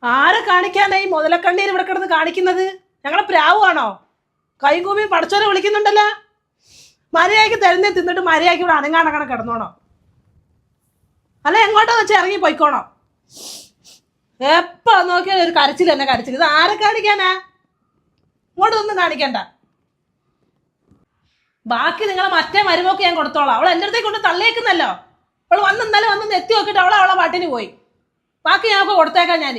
ആരെ കാണിക്കാനായി മുതലക്കണ്ണീർ ഇവിടെ കിടന്ന് കാണിക്കുന്നത്? ഞങ്ങളെ പ്രാവാണോ? കൈകൂമി പടച്ചോനെ വിളിക്കുന്നുണ്ടല്ലോ. മര്യാദയ്ക്ക് തരുന്നേ തിന്നിട്ട് മര്യാദയ്ക്ക് ഇവിടെ അനങ്ങാണങ്ങനെ കിടന്നോണോ? അല്ല എങ്ങോട്ടോ വെച്ച് ഇറങ്ങി പോയിക്കോണോ? എപ്പോ നോക്കിയാൽ ഒരു കരച്ചിൽ തന്നെ കരച്ചിൽ. ഇത് ആരെ കാണിക്കാനാ? ഇങ്ങോട്ടൊന്നും കാണിക്കണ്ട. ബാക്കി നിങ്ങളെ മറ്റേ മരുമൊക്കെ ഞാൻ കൊടുത്തോളാം. അവൾ എൻ്റെ അടുത്തേക്ക് കൊണ്ട് തള്ളിയേക്കുന്നല്ലോ. അവൾ ഇന്നലെ വന്ന് എത്തി നോക്കിയിട്ട് അവളെ പാട്ടിന് പോയി. ബാക്കി ഞങ്ങൾക്ക് കൊടുത്തേക്കാം ഞാൻ.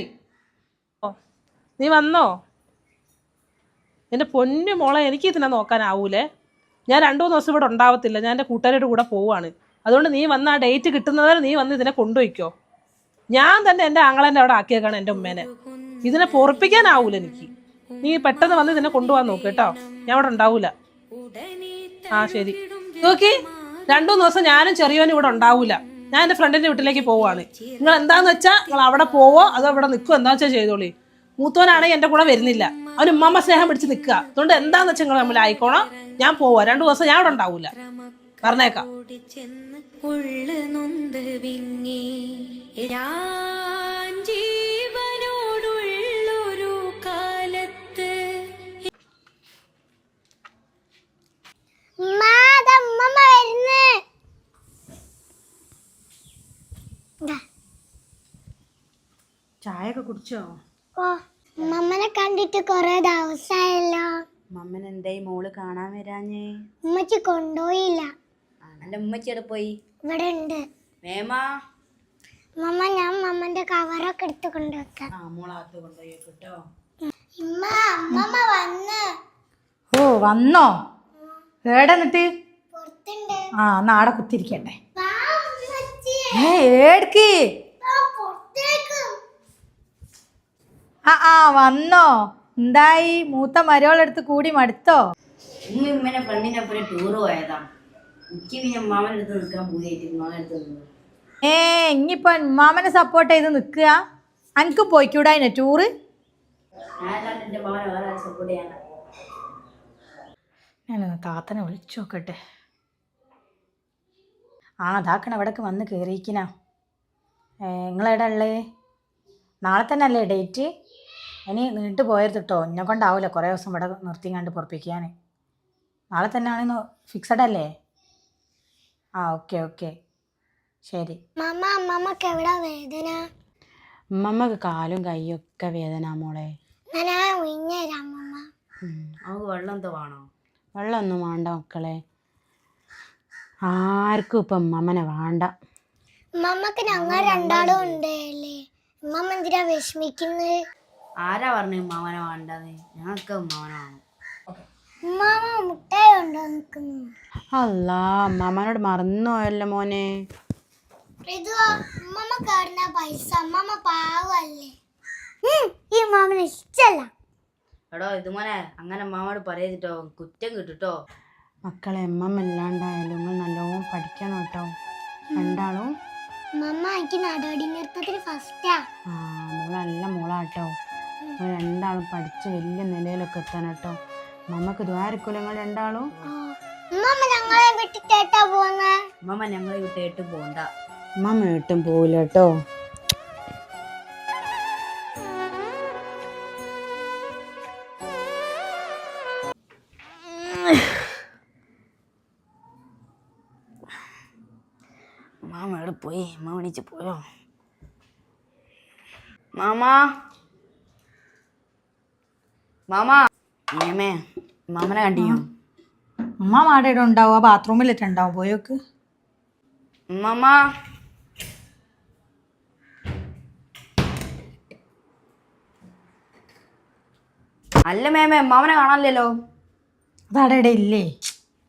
നീ വന്നോ? എൻ്റെ പൊന്നു മോളെ, എനിക്ക് ഇതിനെ നോക്കാനാവൂലേ. ഞാൻ 2-3 ദിവസം ഇവിടെ ഉണ്ടാവത്തില്ല. ഞാൻ എൻ്റെ കൂട്ടുകാരുടെ കൂടെ പോവാണ്. അതുകൊണ്ട് നീ വന്ന് ആ ഡേറ്റ് കിട്ടുന്നവരെ നീ വന്ന് ഇതിനെ കൊണ്ടുപോയിക്കോ. ഞാൻ തന്നെ എൻ്റെ ആങ്ങളേൻ്റെ അവിടെ ആക്കിയേക്കാണ് എൻ്റെ ഉമ്മേനെ. ഇതിനെ പൊറപ്പിക്കാനാവൂല എനിക്ക്. നീ പെട്ടെന്ന് വന്ന് ഇതിനെ കൊണ്ടുപോകാൻ നോക്ക് കേട്ടോ. ഞാൻ അവിടെ ഉണ്ടാവൂല. ആ ശരി. നോക്കി 2-3 ദിവസം ഞാനും ചെറിയോനും ഇവിടെ ഉണ്ടാവൂല. ഞാൻ എൻ്റെ ഫ്രണ്ടിൻ്റെ വീട്ടിലേക്ക് പോവാണ്. നിങ്ങൾ എന്താന്ന് വെച്ചാൽ നിങ്ങൾ അവിടെ പോവോ അതോ അവിടെ നിൽക്കുമോ എന്താ വെച്ചാൽ ചെയ്തോളി. മൂത്തോനാണെങ്കിൽ എൻ്റെ കൂടെ വരുന്നില്ല. അവന് ഉമ്മാമ്മ സ്നേഹം പിടിച്ച് നിൽക്കുക. അതുകൊണ്ട് എന്താന്ന് വെച്ചാൽ നിങ്ങൾ തമ്മിൽ ആയിക്കോണം. ഞാൻ പോവാ. 2 ദിവസം ഞാൻ ഇവിടെ ഉണ്ടാവൂല. പറഞ്ഞേക്കാം. ചായയൊക്കെ കുടിച്ചോ? മമ്മനെ കണ്ടിട്ട് കൊറേ ദിവസമായല്ലോ. മമ്മൻ എന്തായി മോള് കാണാൻ വരാഞ്ഞേ? ഉമ്മച്ചി കൊണ്ടുപോയില്ല. എന്റെ ഉമ്മച്ചിയുടെ പോയി. ഇവിടെ ഉണ്ട്. മേമാ മമ്മ, ഞാൻ മമ്മന്റെ കവറൊക്കെ എടുത്ത് കൊണ്ടുവെക്കാം. മോളകത്ത് കൊണ്ടുപോയി കേട്ടോ. അമ്മമ്മ വന്ന്. ഓ വന്നോ? ഏടെ എന്നിട്ട്? പുറത്തുണ്ട്. ആ നാടെ കുത്തിരിക്കണ്ടേ. വാ ഉമ്മച്ചി. ഏടക്ക്? വാ പുറത്തേക്ക്. ആ വന്നോ? എന്തായി? മൂത്ത മരോളെടുത്ത് കൂടി മടുത്തോ? ഉമ്മനെ ഫ്രണ്ടിന്റെ ഒപ്പം ടൂറ് പോയതാ. എനിക്ക് പിന്നെ ഉമ്മാമന്റെ അടുത്ത് നിൽക്കാൻ പൂതിയായിട്ട് ഉമ്മാമന്റെ അടുത്ത് നിന്നു. ഇനിയിപ്പൊ ഉമ്മാമനെ സപ്പോർട്ട് ചെയ്ത് നിക്കുക. അനക്ക് പോയിക്കൂടായിനെ ടൂറ്? ഞാനല്ലാണ്ട് എന്റെ ഉമ്മാമനെ വേറെ സപ്പോർട്ട് ചെയ്യാനാ. ഞാനൊന്ന് താത്തനെ വിളിച്ചു നോക്കട്ടെ. അതാക്കണ ഇവിടേക്ക് വന്ന് കയറിയിക്കിനാ. നിങ്ങളെവിടെ ഉള്ളേ? നാളെ തന്നെ അല്ലേ ഡേറ്റ്? ഇനി നീട്ട് പോയത് കേട്ടോ. എന്നെ കൊണ്ടാവില്ല കുറേ ദിവസം ഇവിടെ നിർത്തിങ്ങാണ്ട് പൊറപ്പിക്കാൻ. നാളെ തന്നെ ആണെന്ന് ഫിക്സഡ് അല്ലേ? ഓക്കെ ശരി. അമ്മമ്മക്ക് എവിടെ വേദന? ഉമ്മമ്മക്ക് കാലും കൈയും ഒക്കെ വേദന മോളെ. അവൾക്ക് വെള്ളം എന്തോ വേണോ? വെള്ളമൊന്നും വേണ്ട മക്കളെ. ആർക്കും ഇപ്പം ഉമ്മമ്മനെ വേണ്ട. ഉമ്മമ്മക്ക് ഞങ്ങൾ രണ്ടാളും ഉണ്ടല്ലേ. ഉമ്മമ്മ എന്തിനാ വിഷമിക്കുന്നത്? ആരാ പറഞ്ഞു ഉമ്മാമനെ വേണ്ടത്? ഞങ്ങൾക്ക് ഉമ്മാമനെ വേണം. ഉമ്മാമ മുട്ടായി ഉണ്ടോ നിൽക്കുന്നു? അല്ലാ, ഉമ്മാമനോട് മറന്നു പോയല്ലോ മോനെ. ഉമ്മമ്മ കാടുന്ന പൈസ ഉമ്മമ്മ പാവല്ലേ. ഈ ഉമ്മാമനെ ഇഷ്ടല്ല. എടോ ഇത് മോനെ, അങ്ങനെ ഉമ്മാമോട് പറയരുതോ, കുറ്റം കിട്ടുട്ടോ. മക്കളെ ഉമ്മമ്മ ഇല്ലാണ്ടായാലും നിങ്ങൾ നല്ലോണം പഠിക്കണം കേട്ടോ രണ്ടാളും. ഉമ്മമ്മ എനിക്ക് നടപടി നൃത്തത്തിൽ ഫസ്റ്റാ. മോളല്ല മോളാട്ടോ. നിങ്ങൾ രണ്ടാളും പഠിച്ച് വലിയ നിലയിലൊക്കെ എത്തണം കേട്ടോ. ഉമ്മമ്മക്ക് ദ്വാരക്കൂല നിങ്ങൾ രണ്ടാളും. ഉമ്മമ്മ ഞങ്ങളെ വിട്ടിട്ടേട്ടാ പോന്നെ? ഉമ്മമ്മ ഞങ്ങളെ വിട്ടേട്ട് പോണ്ട. ഉമ്മമ്മ ഏട്ടും പോവില്ല കേട്ടോ. മാമ എവിടെ പോയി? മാമ എണീച്ച് പോയോ? മാമാ മേമേ മാമനെ കണ്ടിയോ? ഉമ്മ മാടയുടെ ഉണ്ടാവും. ആ ബാത്റൂമിലിട്ടുണ്ടാവും. പോയോക്ക്. മാമാ അല്ല മേമേ, മാമനെ കാണാനില്ലല്ലോ. അതവിടെ ഇല്ലേ?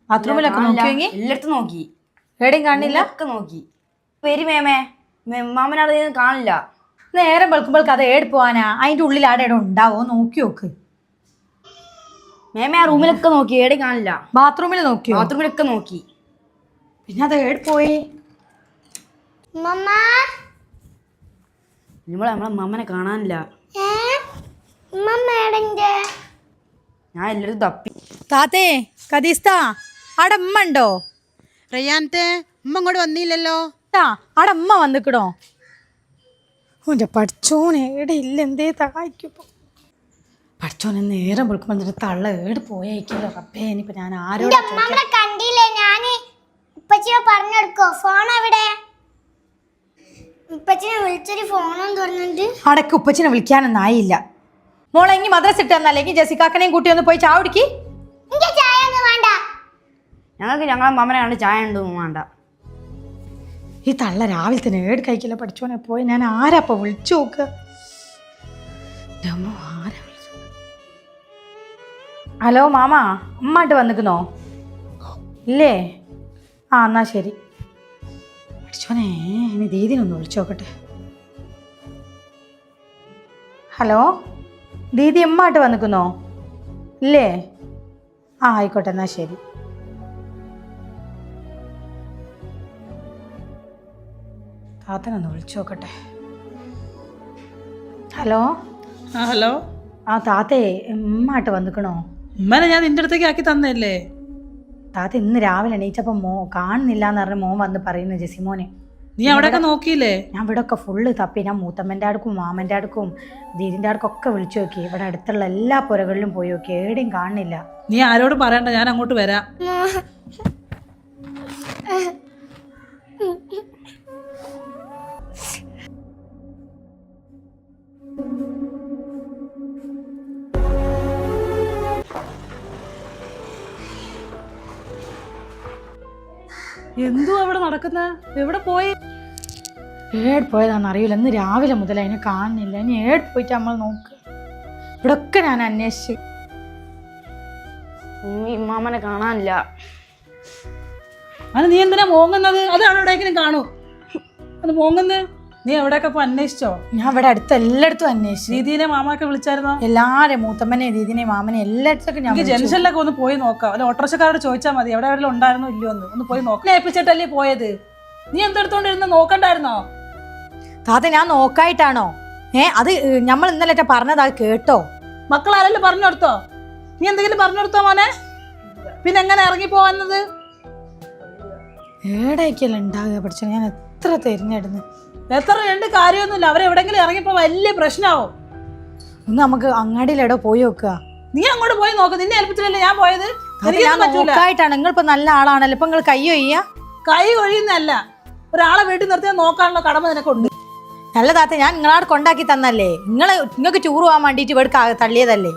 ബാത്റൂമിലൊക്കെ നോക്കിയെങ്കിൽ എല്ലായിടത്തും നോക്കി, എവിടെയും കാണില്ല. ഒക്കെ നോക്കി. വരി മേമേ, മാമനവിടെ കാണില്ല. നേരം വെളുക്കുമ്പോൾക്ക് അത് ഏട് പോവാനാ? അതിൻ്റെ ഉള്ളിൽ ആടെ ഇടം ഉണ്ടാവോ? നോക്കി നോക്ക്. മേമേ ആ റൂമിലൊക്കെ നോക്കി, ഏടെ കാണില്ല. ബാത്റൂമിൽ നോക്കിയോ? ബാത്റൂമിലൊക്കെ നോക്കി. പിന്നെ അത് ഏട് പോയി? നമ്മളെ മാമനെ കാണാനില്ല. ഞാൻ എല്ലാവരും തപ്പി. താത്തേ, കദീസ്ത, അവിടെ അമ്മ ഉണ്ടോ? റയ്യാനത്തെ ഉമ്മ ഇങ്ങോട്ട് വന്നില്ലല്ലോ. അവിടെ അമ്മ വന്നിക്കണോ? ഓൻ്റെ പഠിച്ചോനെ ഏടെ ഇല്ല എന്തേ സഹായിക്കുമ്പോൾ പഠിച്ചോനെ നേരം വിളിക്കുമ്പോൾ തള്ള ഏട് പോയേക്കല്ലോ റബ്ബേ ഇനിയിപ്പോൾ ഞാൻ ആരോട് അമ്മമ്മനെ കണ്ടില്ലേ ഞാന് ഉപ്പച്ചിയെ പറഞ്ഞെടുക്കോ ഫോൺ എവിടെ ഉപ്പച്ചിനെ വിളിച്ചൊരു ഫോണും തുറന്നിട്ട് അടക്ക് ഉപ്പച്ചിനെ വിളിക്കാനൊന്നും ആയില്ല മോളെ എങ്കിൽ മദ്രസ ഇട്ട് തന്നല്ലെങ്കിൽ ജെസിക്കാക്കനെയും കൂട്ടി ഒന്ന് പോയി ചായ കുടിക്ക്. എനിക്ക് ചായ ഒന്നും വേണ്ട. ഞങ്ങൾക്ക് ഞങ്ങളെ മമ്മനെ കണ്ട് ചായ ഉണ്ടോ വേണ്ട. ഈ തള്ള രാവിലെ തന്നെ ഏട് കഴിക്കില്ല പഠിച്ചോനെ പോയി ഞാൻ ആരാപ്പ വിളിച്ചു നോക്കുക. ഹലോ മാമ അമ്മാട്ട് വന്നിക്കുന്നോ ഇല്ലേ? ആ എന്നാ ശരി പഠിച്ചോനെ ഇനി ദീദിനൊന്ന് വിളിച്ചു നോക്കട്ടെ. ഹലോ ദീദി അമ്മാട്ട് വന്നിക്കുന്നോ ഇല്ലേ? ആ ആയിക്കോട്ടെ എന്നാ ശരി. താത്തനൊന്ന് വിളിച്ചു നോക്കട്ടെ. ഹലോ ആ ഹലോ. ആ താത്തേ ഉമ്മാട്ട് വന്നിക്കണോ? ഉമ്മനെ ഞാൻ നിന്റെ അടുത്തേക്ക് ആക്കി തന്നല്ലേ. താത്ത ഇന്ന് രാവിലെ എണീച്ചപ്പോൾ കാണുന്നില്ല എന്ന് പറഞ്ഞ് മോൻ വന്ന് പറയുന്നു ജെസിമോനെ. നീ അവിടെയൊക്കെ നോക്കിയില്ലേ? ഞാൻ ഇവിടെ ഒക്കെ ഫുള്ള് തപ്പി. ഞാൻ മൂത്തമ്മൻ്റെ അടുക്കും മാമൻ്റെ അടുക്കും ദീദിൻ്റെ അടുക്കൊക്കെ വിളിച്ചു നോക്കി. ഇവിടെ അടുത്തുള്ള എല്ലാ പുരകളിലും പോയി നോക്കി, എവിടെയും കാണുന്നില്ല. നീ ആരോടും പറയണ്ട, ഞാൻ അങ്ങോട്ട് വരാം. എന്തോ അവിടെ നടക്കുന്ന? എവിടെ പോയി? ഏട് പോയതാണെന്ന് അറിയില്ല. ഇന്ന് രാവിലെ മുതൽ അതിനെ കാണുന്നില്ല. ഇനി ഏട് പോയിട്ട് നമ്മൾ നോക്കുക. ഇവിടെ ഒക്കെ ഞാൻ അന്വേഷിച്ചു. ഇമ്മാമനെ കാണാനില്ല. അത് നീ എന്തിനാ മോങ്ങുന്നത്? അതാണ് എവിടേക്കിനും കാണൂ. അത് മോങ്ങുന്നത് നീ എവിടെയൊക്കെ ഇപ്പൊ അന്വേഷിച്ചോ? ഞാൻ ഇവിടെ അടുത്ത് എല്ലായിടത്തും അന്വേഷിച്ചു. ദീദീനെ മാമാക്കെ വിളിച്ചായിരുന്നോ? എല്ലാവരും മൂത്തമ്മനെ ദീദിനെ മാമനെ എല്ലായിടത്തൊക്കെ ഞാൻ ജംഗ്ഷനിലൊക്കെ ഒന്ന് പോയി നോക്കാം. അല്ല ഓട്ടോറിക്ഷക്കാരോട് ചോദിച്ചാൽ മതി എവിടെ എവിടെ ഉണ്ടായിരുന്നോ ഇല്ലയോ ഒന്ന് പോയി നോക്കാം. ഏൽപ്പിച്ചിട്ടല്ലേ പോയത്? നീ എന്തെടുത്തോണ്ടിരുന്ന നോക്കണ്ടായിരുന്നോ? താത്ത ഞാൻ നോക്കായിട്ടാണോ? അത് നമ്മൾ ഇന്നലെ പറഞ്ഞത് അത് കേട്ടോ? മക്കളാരെല്ലാം പറഞ്ഞു കൊടുത്തോ? നീ എന്തെങ്കിലും പറഞ്ഞു കൊടുത്തോ മോനെ? പിന്നെ എങ്ങനെ ഇറങ്ങി പോവാന്നത്? ഏടായിക്കല്ല ഉണ്ടാകുക പഠിച്ചോ. ഞാൻ എത്ര തിരഞ്ഞെടുന്ന് എത്ര രണ്ട് കാര്യമൊന്നുമില്ല. അവരെവിടെങ്കിലും ഇറങ്ങിപ്പോ വലിയ പ്രശ്നമാവും. ഒന്ന് നമുക്ക് അങ്ങാടിയിലെടോ പോയി നോക്കുക. നീ അങ്ങോട്ട് പോയി നോക്ക്. നിന്നെ ഏൽപ്പിച്ചിട്ടല്ലേ ഞാൻ പോയത്. ഞാൻ നോക്കായിട്ടാണ്. നിങ്ങളിപ്പോ നല്ല ആളാണല്ലോ. ഇപ്പൊ നിങ്ങൾ കൈ ഒയ്യ. കൈ ഒഴിയുന്നല്ല, ഒരാളെ വീട്ടിൽ നിർത്തിയാൽ നോക്കാനുള്ള കടമ നിനക്കുണ്ട്. നല്ല താത്ത ഞാൻ നിങ്ങളാട് കൊണ്ടാക്കി തന്നല്ലേ. നിങ്ങൾക്ക് ടൂർ പോകാൻ വേണ്ടിട്ട് ഇവിടെ തള്ളിയതല്ലേ.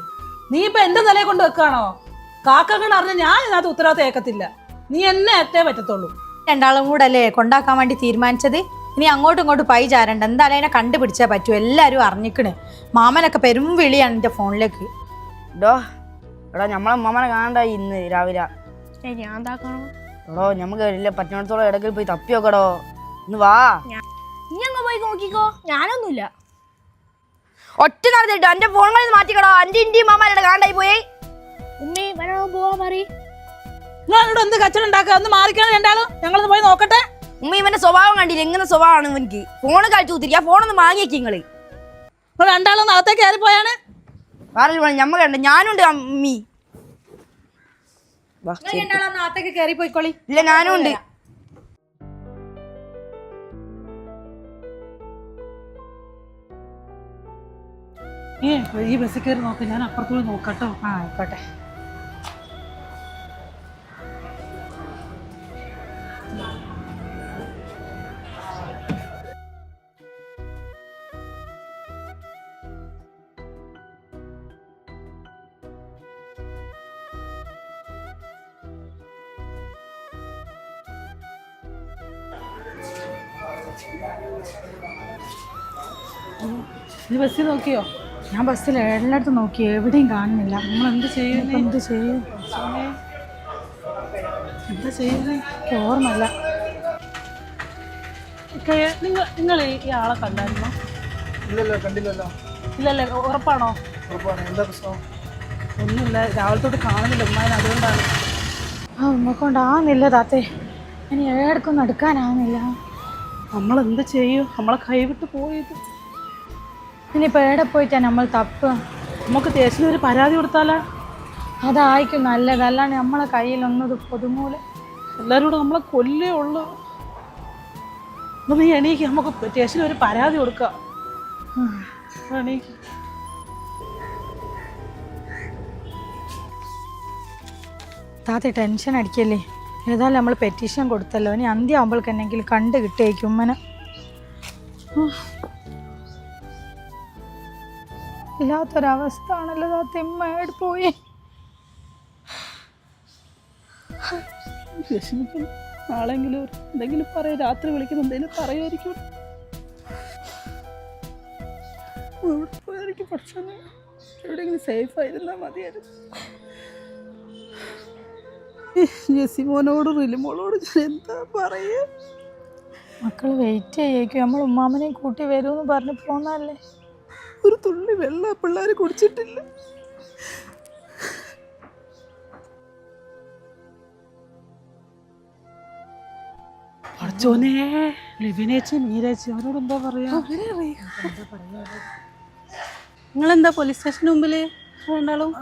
നീ ഇപ്പൊ എന്റെ നിലയെ കൊണ്ട് വെക്കാണോ? കാക്കകൾ അറിഞ്ഞ ഞാൻ ഇതിനകത്ത് ഉത്തരവാദിത്തം ഏക്കത്തില്ല. നീ എന്നെ അറ്റേ പറ്റത്തുള്ളൂ. രണ്ടാളും കൂടെ അല്ലേ കൊണ്ടാക്കാൻ വേണ്ടി തീരുമാനിച്ചത്. ഇനി അങ്ങോട്ടും ഇങ്ങോട്ടും പൈ ചാരണ്ട. എന്തായാലും അതിനെ കണ്ടുപിടിച്ചാൽ പറ്റൂ. എല്ലാവരും അറിഞ്ഞിക്കണ്. മാമനൊക്കെ പെരും വിളിയാണ് എൻ്റെ ഫോണിലേക്ക്. എടാ നമ്മളെ മാമനെ കാണണ്ടായി ഇന്ന് രാവിലെ. ഞാൻ എന്താക്കണോ? എടോ നമുക്ക് വലിയ പറ്റണത്തോളം ഇടയ്ക്ക് പോയി തപ്പി നോക്കടോ. ഇന്ന് വാ. നീ അങ്ങ് പോയി നോക്കിക്കോ, ഞാനൊന്നുമില്ല. ഒറ്റ നടത്തിട്ടോ എന്റെ ഫോണുകളിൽ മാറ്റിക്കടോ. എന്റെ ഇന്ത്യയും മാമാരുടെ കാണണ്ടായി പോയി. ഉമ്മി വരണോ പോവാ പറ. നിങ്ങളോട് എന്ത് കച്ചവടം ഉണ്ടാക്കുക? ഒന്ന് മാറിക്കണം രണ്ടാളും. ഞങ്ങളൊന്ന് പോയി നോക്കട്ടെ. ഉമ്മ ഇവന്റെ സ്വഭാവം കണ്ടില്ല. എങ്ങനെ സ്വഭാവമാണ് ഇവനിക്ക്? ഫോണ് കളിച്ചു കുത്തിരിക്കുക. ഫോണൊന്ന് വാങ്ങിയേക്ക് നിങ്ങള്. നിങ്ങൾ രണ്ടാളും അകത്തേക്ക് കയറി പോയാണ്. വേറെ ഞമ്മ കണ്ട ഞാനുണ്ട് അമ്മി. അകത്തേക്ക് കയറി പോയിക്കോളി. ഇല്ല ഞാനും ഉണ്ട്. ഈ ബസ്സിൽ കയറി നോക്കാം. ഞാൻ അപ്പുറത്തോട് നോക്കട്ടോ. ആ ആയിക്കോട്ടെ. നീ ബസ്സിൽ നോക്കിയോ? ഞാൻ ബസ്സിൽ എല്ലായിടത്തും നോക്കി, എവിടെയും കാണുന്നില്ല. നമ്മൾ എന്ത് ചെയ്യും? എന്ത് ചെയ്യും? എന്താ ചെയ്യുന്നത്? ഓർമ്മല്ല. നിങ്ങൾ ഈ ആളെ കണ്ടായിരുന്നോ? ഇല്ലല്ലോ, കണ്ടില്ലല്ലോ. ഇല്ലല്ലേ? ഉറപ്പാണോ? ഉറപ്പാണ്. എന്താ പ്രശ്നം? ഒന്നുമില്ല, രാവിലെ തൊട്ട് കാണുന്നില്ല ഉമ്മാനെ, അതുകൊണ്ടാണ്. ഉമ്മക്കൊണ്ടാവുന്നില്ല താത്തേ. ഇനി ഏടക്കൊന്നും എടുക്കാനാവുന്നില്ല. നമ്മളെന്ത് ചെയ്യും? നമ്മളെ കൈവിട്ട് പോയത്. ഇനിയിപ്പോൾ എവിടെ പോയിട്ടാ നമ്മൾ തപ്പ്? നമുക്ക് ദേശീയ ഒരു പരാതി കൊടുത്താലോ? അതായിരിക്കും നല്ലത്. അല്ലാണ്ട് നമ്മളെ കയ്യിലൊന്നത് പൊതുമൂല. എല്ലാവരും കൂടെ നമ്മളെ കൊല്ലേ ഉള്ളു. നീ എണീക്ക്, നമുക്ക് സ്റ്റേഷനിൽ ഒരു പരാതി കൊടുക്കാം. പണി താത്ത ടെൻഷൻ അടിക്കല്ലേ, ഏതായാലും നമ്മൾ പെറ്റീഷൻ കൊടുത്തല്ലോ, ഇനി അന്ത്യം ആകുമ്പോൾക്ക് എന്നെങ്കിലും കണ്ട് കിട്ടിയേക്കും ഉമ്മനെ. ഇല്ലാത്തൊരവസ്ഥ ആണല്ലോ താത്ത, ഉമ്മയോട് പോയി. വിഷമിക്കുന്നു. നാളെങ്കിലും എന്തെങ്കിലും പറയും, രാത്രി വിളിക്കുന്ന എന്തെങ്കിലും പറയുമായിരിക്കും. എവിടെ പോയായിരിക്കും പക്ഷേ എവിടെയെങ്കിലും സേഫ് ആയിരുന്നാൽ മതിയായിരുന്നു. ജെസിമോനോട് റിലിമോളോട് ഞാൻ എന്താ പറയുക? മക്കൾ വെയിറ്റ് ചെയ്യേക്കും, നമ്മൾ ഉമ്മാമനെ കൂട്ടി വരുമെന്ന് പറഞ്ഞ് പോന്നല്ലേ. ഒരു തുള്ളി വെള്ളം പിള്ളേർ കുടിച്ചിട്ടില്ല. പഠിച്ചോനെ, ലിവിനേച്ചി മീരേച്ചി അവരോട് എന്താ പറയാ? നിങ്ങളെന്താ പോലീസ് സ്റ്റേഷന് മുമ്പിൽ രണ്ടാളും?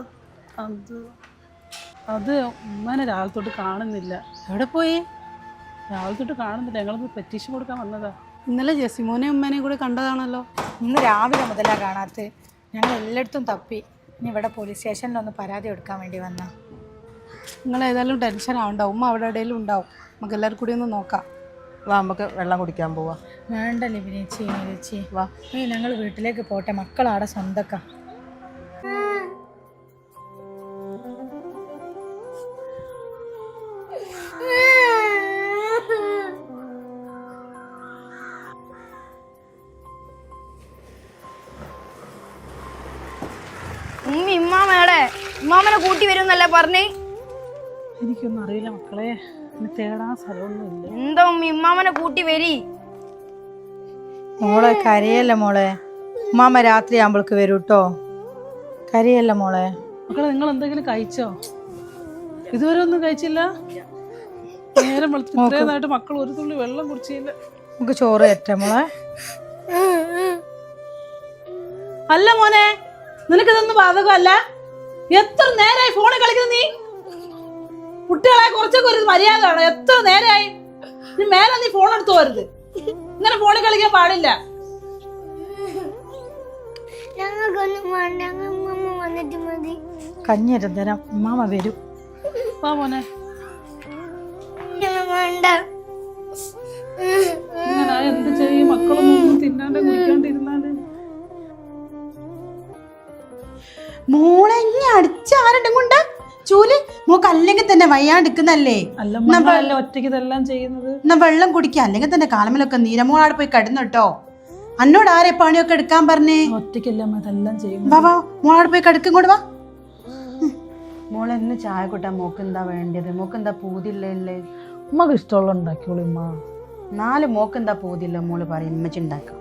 അത് ഉമ്മനെ രാവിലെ തൊട്ട് കാണുന്നില്ല. എവിടെ പോയി? രാവിലെ തൊട്ട് കാണുന്നില്ല. ഞങ്ങളൊന്ന് പെറ്റീഷൻ കൊടുക്കാൻ വന്നതാ. ഇന്നലെ ജെസിമോനെ ഉമ്മനെ കൂടെ കണ്ടതാണല്ലോ. ഇന്ന് രാവിലെ മുതലാണ് കാണാത്ത. ഞങ്ങൾ എല്ലായിടത്തും തപ്പി. ഇനി ഇവിടെ പോലീസ് സ്റ്റേഷനിലൊന്ന് പരാതി കൊടുക്കാൻ വേണ്ടി വന്ന. നിങ്ങൾ ഏതായാലും ടെൻഷൻ ആവണ്ട, ഉമ്മ അവിടെ എവിടെയെങ്കിലും ഉണ്ടാവും. നമുക്ക് എല്ലാവരും കൂടി ഒന്ന് നോക്കാം. വാ, നമുക്ക് വെള്ളം കുടിക്കാൻ പോവാം. വേണ്ട ലിബിനേച്ചി ചേച്ചി, വാ ഞങ്ങൾ വീട്ടിലേക്ക് പോട്ടെ, മക്കളാടെ സ്വന്തക്കാ. ഉമ്മാമനെ കൂട്ടി വരുന്നല്ലേ പറഞ്ഞേ? എനിക്കൊന്നും അറിയില്ല മക്കളെ, തേടാൻ സ്ഥലമൊന്നുമില്ല. എന്താ ഉമ്മാമനെ കൂട്ടി വരി. മോളെ കരയല്ല മോളെ, ഉമ്മാമ രാത്രി ആകുമ്പോൾക്ക് വരൂ കേട്ടോ. കരയല്ല മോളെ. മക്കളെ, നിങ്ങൾ എന്തെങ്കിലും കഴിച്ചോ? ഇതുവരെ ഒന്നും കഴിച്ചില്ല. നേരം വെളുത്തിട്ട് മക്കൾ ഒരു തുള്ളി വെള്ളം കുടിച്ചില്ല. നമുക്ക് ചോറ് കയറ്റേ മോളെ. അല്ല മോനെ, നിനക്കിതൊന്നും ബാധകമല്ല. എത്ര നേരമായി ഫോണിൽ കളിക്കുന്നത് നീ? കുട്ടികളെ കുറച്ചൊക്കെ ഒരു മര്യാദ ആണ്. എത്ര നേരമായി? നീ മേലെ നീ ഫോൺ എടുത്തു പോരുത്. ഇങ്ങനെ ഫോണിൽ കളിക്കാൻ പാടില്ല. കഞ്ഞിരം തരാം, ഉമ്മാമ വരും. വാ മോനെ. ഇങ്ങനെ എന്ത് ചെയ്യും? മക്കളൊന്നും തിന്നാണ്ട് കുടിക്കാണ്ടിരുന്നാല്. മോളെ ഇനി അടിച്ചാരണ്ടും കൊണ്ട് ചൂല് മോക്ക് അല്ലെങ്കിൽ തന്നെ വയ്യാണ്ടിരിക്കുന്നല്ലേ. അല്ല ഒറ്റയ്ക്ക് ഇതെല്ലാം ചെയ്യുന്നത്. എന്നാ വെള്ളം കുടിക്കുക, അല്ലെങ്കിൽ തന്നെ കാലമിലൊക്കെ നീരമോളാട് പോയി കിടന്നിട്ടോ. അന്നോട് ആരെ പണിയൊക്കെ എടുക്കാൻ പറഞ്ഞേ? ഒറ്റയ്ക്കല്ല ഇതെല്ലാം ചെയ്യും. വാ വാ, മോളാട് പോയി കിടക്കും കൂടെ വാ. മോളെ ഇന്ന് ചായ കൂട്ടാൻ മോക്ക് എന്താ വേണ്ടത്? മോക്ക് എന്താ പൂതില്ലേ? ഉമ്മക്ക് ഇഷ്ടമുള്ള ഉണ്ടാക്കിയോളൂ ഉമ്മ. 4 മോക്ക് എന്താ പൂതില്ല മോള് പറയും, ഉമ്മച്ചി ഉണ്ടാക്കാം.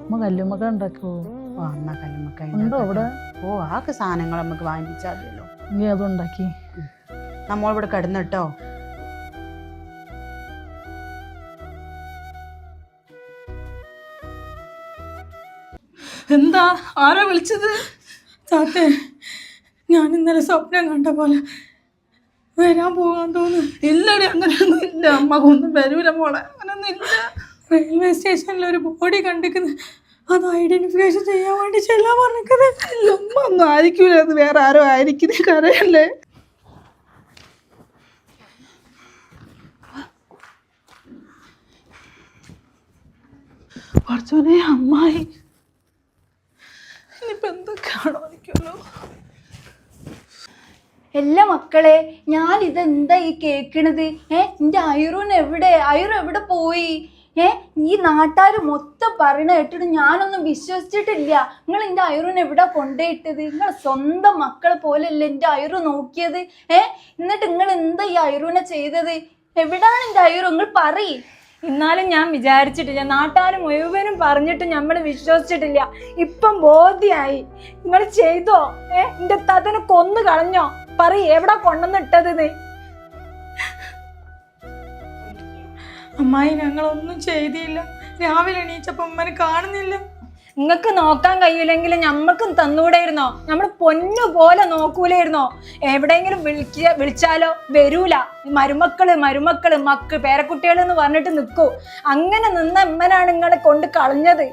ഉമ്മ കല്ലുമ്മക്ക ഉണ്ടാക്കുവോ? ഓ എന്നാ കല്ലുമ്മക്ക ഉണ്ടോ അവിടെ? ഓ ആക്ക് സാധനങ്ങൾ നമുക്ക് വാങ്ങിച്ചാലോ. നീ അതുണ്ടാക്കി നമ്മളിവിടെ കിടന്നിട്ടോ. എന്താ? ആരാ വിളിച്ചത്? താത്തേ, ഞാൻ ഇന്നലെ സ്വപ്നം കണ്ട പോലെ വരാൻ പോകാൻ തോന്നുന്നു. ഇല്ലടി, അങ്ങനെയൊന്നും ഇല്ല. അമ്മക്കൊന്നും വരൂല മോളെ, അങ്ങനെയൊന്നും ഇല്ല. റെയിൽവേ സ്റ്റേഷനിൽ ഒരു ബോഡി കണ്ടിരിക്കുന്നത്, അത് ഐഡന്റിഫിക്കേഷൻ ചെയ്യാൻ വേണ്ടി ചെല്ലാൻ പറഞ്ഞിരിക്കുന്നത്. അമ്മ ഒന്നും ആയിരിക്കൂല, അത് വേറെ ആരോ ആയിരിക്കും. കരയല്ലേ? പഠിച്ചോനെ, അമ്മായി ഇനിയിപ്പോ എന്തൊക്കെയാണോ എനിക്കല്ലോ. എല്ലാ മക്കളെ, ഞാൻ ഇതെന്താ ഈ കേക്കണത്? എന്റെ ഐറൂൻ എവിടെ? ഐറു എവിടെ പോയി? ഈ നാട്ടാർ മൊത്തം പറയണ കേട്ടിട്ട് ഞാനൊന്നും വിശ്വസിച്ചിട്ടില്ല. നിങ്ങൾ എൻ്റെ ഐറൂൻ എവിടെ കൊണ്ടുപോയിട്ടത്? നിങ്ങൾ സ്വന്തം മക്കളെ പോലെയല്ല എൻ്റെ ഐറു നോക്കിയത്. എന്നിട്ട് നിങ്ങൾ എന്താ ഈ ഐറൂനെ ചെയ്തത്? എവിടാണ് എൻ്റെ ഐറു? നിങ്ങൾ പറയ്. എന്നാലും ഞാൻ വിചാരിച്ചിട്ടില്ല, നാട്ടുകാർ മുഴുവനും പറഞ്ഞിട്ട് നമ്മൾ വിശ്വസിച്ചിട്ടില്ല. ഇപ്പം ബോധ്യായി. നിങ്ങൾ ചെയ്തോ? എന്റെ തതനെ കൊന്നു കളഞ്ഞോ? പറയ്, എവിടെ കൊണ്ടുവന്നിട്ടത്? അമ്മായി, ഞങ്ങളൊന്നും ചെയ്തില്ല. രാവിലെ എണീച്ചപ്പോ ഉമ്മനെ കാണുന്നില്ല. നിങ്ങൾക്ക് നോക്കാൻ കഴിയില്ലെങ്കിൽ ഞമ്മക്കും തന്നൂടായിരുന്നോ? നമ്മൾ പൊന്നു പോലെ നോക്കൂലായിരുന്നോ? എവിടെയെങ്കിലും വിളിച്ചാലോ വരൂല. മരുമക്കള് പേരക്കുട്ടികൾ എന്ന് പറഞ്ഞിട്ട് നിൽക്കൂ. അങ്ങനെ നിന്ന അമ്മനാണ് നിങ്ങളെ കൊണ്ട് കളഞ്ഞത്.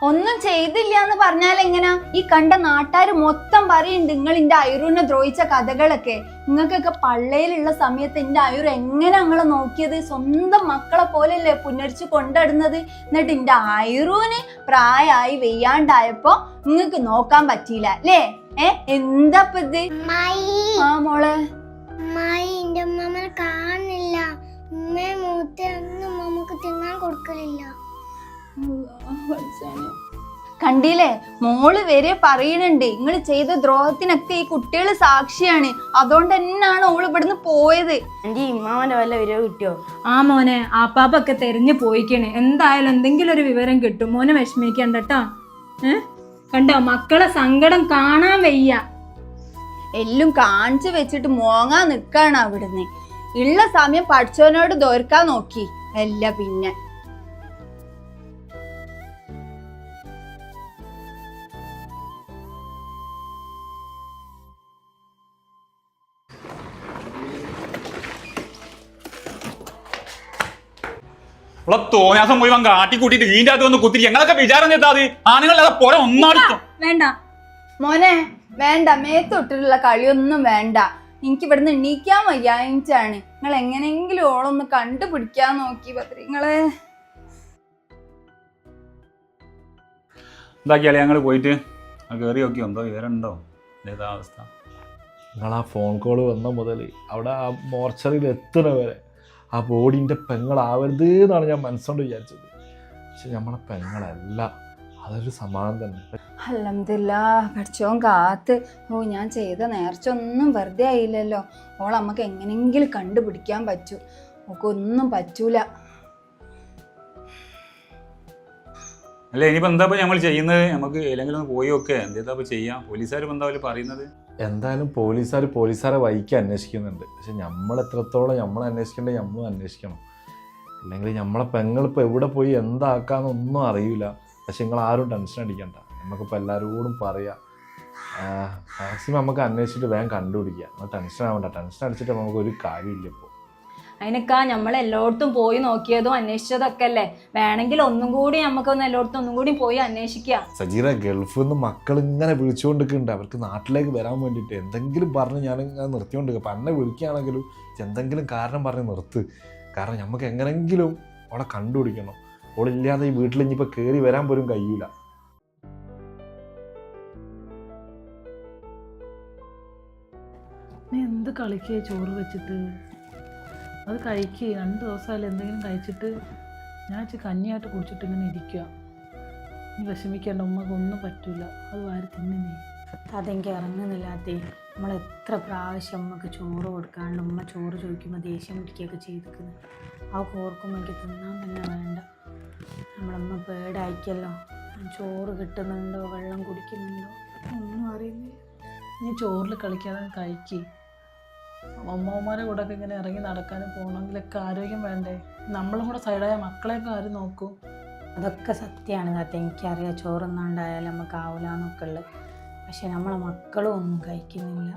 ഒന്നും ചെയ്തില്ല എന്ന് പറഞ്ഞാൽ എങ്ങനാ? ഈ കണ്ട നാട്ടാര് മൊത്തം പറയുന്നുണ്ട് നിങ്ങൾ എന്റെ അയറൂനെ ദ്രോഹിച്ച കഥകളൊക്കെ. നിങ്ങൾക്കൊക്കെ പള്ളയിലുള്ള സമയത്ത് എന്റെ അയറു എങ്ങനെ ഞങ്ങളെ നോക്കിയത്? സ്വന്തം മക്കളെ പോലെയല്ലേ പുനരിച്ച് കൊണ്ടിടുന്നത്. എന്നിട്ട് എന്റെ അയറൂന് പ്രായമായി വെയ്യാണ്ടായപ്പോ നിങ്ങൾക്ക് നോക്കാൻ പറ്റിയില്ല അല്ലേ? എന്താ ഇത്? ആ മോളെ, എന്റെ ഉമ്മമ്മനെ കാണുന്നില്ല. ഉമ്മയെ മൂത്തൊന്നും നമുക്ക് തിന്നാൻ കൊടുക്കലില്ല. കണ്ടില്ലേ, മോള് വരെ പറയുന്നുണ്ട് നിങ്ങൾ ചെയ്ത ദ്രോഹത്തിനൊക്കെ ഈ കുട്ടികൾ സാക്ഷിയാണ്. അതുകൊണ്ട് തന്നെയാണ് ഓള് ഇവിടുന്ന് പോയത്. എന്റെ ഇമ്മാവന്റെ വല്ല വിരവ് കിട്ടിയോ? ആ മോനെ, ആപ്പാപ്പൊക്കെ തെരഞ്ഞു പോയിക്കണേ. എന്തായാലും എന്തെങ്കിലും ഒരു വിവരം കിട്ടും. മോനെ വിഷമിക്കണ്ട കേട്ടോ. കണ്ടോ, മക്കളെ സങ്കടം കാണാൻ വയ്യ. എല്ലാം കാണിച്ചു വെച്ചിട്ട് മോങ്ങാൻ നിക്കാണ് അവിടുന്ന്. ഉള്ള സമയം പഠിച്ചവനോട് ദോർക്കാൻ നോക്കി അല്ല. പിന്നെ തോന്നിയാസം മുഴുവൻ കാട്ടിക്കൂട്ടിട്ട് വീണ്ടും അത് വന്ന് കുത്തിരി ഞങ്ങളൊക്കെ വിചാരം ചെയ്താൽ മതി. ആണുങ്ങളെ പോലെ ഒന്നാടും വേണ്ട മോനെ, വേണ്ട, മേത്തൊട്ടിട്ടുള്ള കളിയൊന്നും വേണ്ട. എനിക്ക് ഇവിടുന്ന് എണീക്കാൻ വയ്യായിട്ടാണ്. നിങ്ങൾ എങ്ങനെയെങ്കിലും ഓളൊന്ന് കണ്ടുപിടിക്കാൻ നോക്കി പത്രിങ്ങളെ. എന്താക്കിയാലേ ഞങ്ങൾ പോയിട്ട് കയറി നോക്കി എന്തോ വിവരമുണ്ടോ? ഏതാ അവസ്ഥ? നിങ്ങൾ ആ ഫോൺ കോൾ വന്ന മുതൽ അവിടെ ആ മോർച്ചറിയിൽ എത്തുന്ന വരെ ആ ബോഡിൻ്റെ പെങ്ങളാവരുത് എന്നാണ് ഞാൻ മനസ്സുകൊണ്ട് വിചാരിച്ചത്. പക്ഷെ നമ്മളെ പെങ്ങളല്ല. അതൊരു സമാധാനം തന്നെ. അൽഹംദുലില്ലാ, പഠിച്ചോൻ കാത്ത്. ഞാൻ ചെയ്ത നേർച്ച ഒന്നും വെറുതെ ആയില്ലല്ലോ. ഓളമ്മക്ക് എങ്ങനെയെങ്കിലും കണ്ടുപിടിക്കാൻ പറ്റൂ. ഒന്നും പറ്റൂല. അല്ല, ഇനിയിപ്പോൾ എന്താ നമ്മൾ ചെയ്യുന്നത്? നമുക്ക് ഏതെങ്കിലും ഒന്ന് പോയി നോക്കേ. എന്താ ചെയ്യാം? പോലീസുകാർ എന്താ അവർ പറയുന്നത്? എന്തായാലും പോലീസുകാരെ വൈക്ക് അന്വേഷിക്കുന്നുണ്ട്. പക്ഷെ നമ്മൾ എത്രത്തോളം നമ്മൾ അന്വേഷിക്കേണ്ടത് നമ്മളും അന്വേഷിക്കണം. അല്ലെങ്കിൽ നമ്മളെ പെങ്ങളിപ്പോൾ എവിടെ പോയി എന്താക്കാന്നൊന്നും അറിയില്ല. പക്ഷെ നിങ്ങൾ ആരും ടെൻഷൻ അടിക്കണ്ട. നമുക്കിപ്പോൾ എല്ലാവരോടും പറയാം, മാക്സിമം നമുക്ക് അന്വേഷിച്ചിട്ട് വേഗം കണ്ടുപിടിക്കുക. നമ്മൾ ടെൻഷൻ ആവണ്ട. ടെൻഷൻ അടിച്ചിട്ട് നമുക്കൊരു കാര്യമില്ല. ഇപ്പോൾ അതിനൊക്കെ നമ്മൾ എല്ലായിടത്തും പോയി നോക്കിയതും അന്വേഷിച്ചതൊക്കെ അല്ലേ. വേണമെങ്കിൽ ഒന്നും കൂടി നമുക്കൊന്ന് എല്ലായിടത്തും ഒന്നും കൂടി പോയി അന്വേഷിക്കുക. സജീറ, ഗൾഫിൽ നിന്ന് മക്കൾ ഇങ്ങനെ വിളിച്ചുകൊണ്ടിരിക്കുന്നുണ്ട്. അവർക്ക് നാട്ടിലേക്ക് വരാൻ വേണ്ടിയിട്ട് എന്തെങ്കിലും പറഞ്ഞ് ഞാനിങ്ങനെ നിർത്തിക്കൊണ്ടിരിക്കുക. അപ്പം എന്നെ വിളിക്കുകയാണെങ്കിലും എന്തെങ്കിലും കാരണം പറഞ്ഞ് നിർത്ത്. കാരണം നമുക്ക് എങ്ങനെങ്കിലും അവളെ കണ്ടുപിടിക്കണം. അവളില്ലാതെ ഈ വീട്ടിൽ ഇനിയിപ്പോൾ കയറി വരാൻ പോലും കഴിയൂല. നീ എന്ത് കളിക്കുക ചോറ് വെച്ചിട്ട്? അത് കഴിക്കുക. 2 ദിവസമായാലും എന്തെങ്കിലും കഴിച്ചിട്ട് ഞാൻ കഞ്ഞിയായിട്ട് കുടിച്ചിട്ട് ഇങ്ങനെ ഇരിക്കുക. നീ വിഷമിക്കേണ്ട, ഉമ്മക്ക് ഒന്നും പറ്റൂല. അത് വാരി തിന്നെ നീ. അതെനിക്ക് ഇറങ്ങുന്നില്ലാത്തേ. നമ്മൾ എത്ര പ്രാവശ്യം ഉമ്മക്ക് ചോറ് കൊടുക്കാണ്ട് ഉമ്മ ചോറ് ചോദിക്കുമ്പോൾ ദേഷ്യം പിടിക്കുകയൊക്കെ ചെയ്തിരിക്കുന്നത്. ആ ഓർക്കുമ്പോൾ എനിക്ക് തിന്നാൻ തന്നെ വേണ്ട. നമ്മളമ്മ പേടായിക്കല്ലോ. ചോറ് കിട്ടുന്നുണ്ടോ, വെള്ളം കുടിക്കുന്നുണ്ടോ ഒന്നും അറിയുന്നില്ല. നീ ചോറിൽ കളിക്കാതെ കഴിക്കുക. അമ്മമാരെ കൂടെ ഒക്കെ ഇങ്ങനെ ഇറങ്ങി നടക്കാനും പോകണമെങ്കിലൊക്കെ ആരോഗ്യം വേണ്ടേ? നമ്മളും കൂടെ സൈഡായ മക്കളെയൊക്കെ ആരും നോക്കൂ. അതൊക്കെ സത്യമാണ് താത്ത. എനിക്കറിയാം ചോറൊന്നാണ്ടായാലും നമുക്ക് ആവില്ലാന്നൊക്കെ ഉള്ളത്. പക്ഷെ നമ്മളെ മക്കളും ഒന്നും കഴിക്കുന്നില്ല.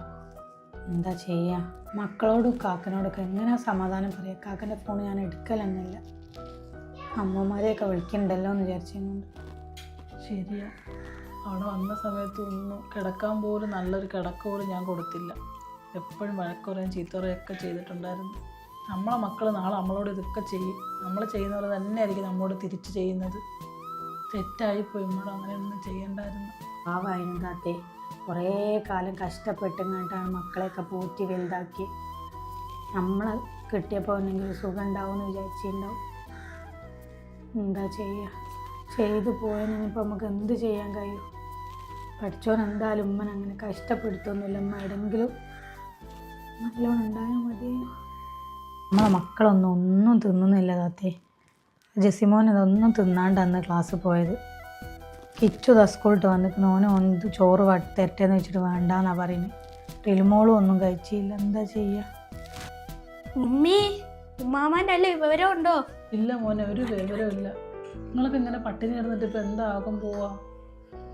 എന്താ ചെയ്യുക? മക്കളോടും കാക്കനോടൊക്കെ എങ്ങനെ സമാധാനം പറയുക? കാക്കൻ്റെ ഫോൺ ഞാൻ എടുക്കലെന്നില്ല. അമ്മമാരെയൊക്കെ വിളിക്കണ്ടല്ലോ എന്ന് വിചാരിച്ചുകൊണ്ട്. ശരിയാ, അവിടെ വന്ന സമയത്ത് ഒന്നും കിടക്കാൻ പോലും നല്ലൊരു കിടക്ക പോലും ഞാൻ കൊടുത്തില്ല. എപ്പോഴും വഴക്കുറയും ചീത്തറയൊക്കെ ചെയ്തിട്ടുണ്ടായിരുന്നു. നമ്മളെ മക്കൾ നാളെ നമ്മളോട് ഇതൊക്കെ ചെയ്യും. നമ്മൾ ചെയ്യുന്നവർ തന്നെയായിരിക്കും നമ്മളോട് തിരിച്ച് ചെയ്യുന്നത്. തെറ്റായിപ്പോയി. നമ്മളോട് അങ്ങനെയൊന്നും ചെയ്യണ്ടായിരുന്നു. പാവായിരുന്നു താത്തേ. കുറേ കാലം കഷ്ടപ്പെട്ടുകൊണ്ടാണ് മക്കളെയൊക്കെ പോറ്റി വലുതാക്കി. നമ്മളെ കിട്ടിയപ്പോൾ എന്തെങ്കിലും സുഖം ഉണ്ടാവുമെന്ന് വിചാരിച്ചിട്ടുണ്ടാവും. എന്താ ചെയ്യുക? ചെയ്തു പോയതിനിപ്പോൾ നമുക്ക് എന്ത് ചെയ്യാൻ കഴിയും? പഠിച്ചോൻ എന്തായാലും ഉമ്മൻ അങ്ങനെ കഷ്ടപ്പെടുത്തൊന്നുമില്ല. ഉമ്മ എവിടെയെങ്കിലും നല്ലോണം ഉണ്ടായാൽ മതി. നമ്മളെ മക്കളൊന്നും തിന്നുന്നില്ല താത്തേ. ജെസിമോൻ ഇതൊന്നും തിന്നാണ്ട് അന്ന് ക്ലാസ് പോയത്. കിച്ചു സ്കൂളിട്ട് വന്നിട്ട് ഓന് ചോറ് തരട്ടേന്ന് വെച്ചിട്ട് വേണ്ടാന്നാ പറയുന്നത്. ടെലിമോളും ഒന്നും കഴിച്ചില്ല. എന്താ ചെയ്യുക? ഉമ്മി, ഉമ്മാമാൻ്റെ അല്ലേ വിവരമുണ്ടോ? ഇല്ല മോനെ, ഒരു വിവരവും ഇല്ല. നിങ്ങളൊക്കെ ഇങ്ങനെ പട്ടിണി കിടന്നിട്ട് ഇപ്പം എന്താകും പോവാ?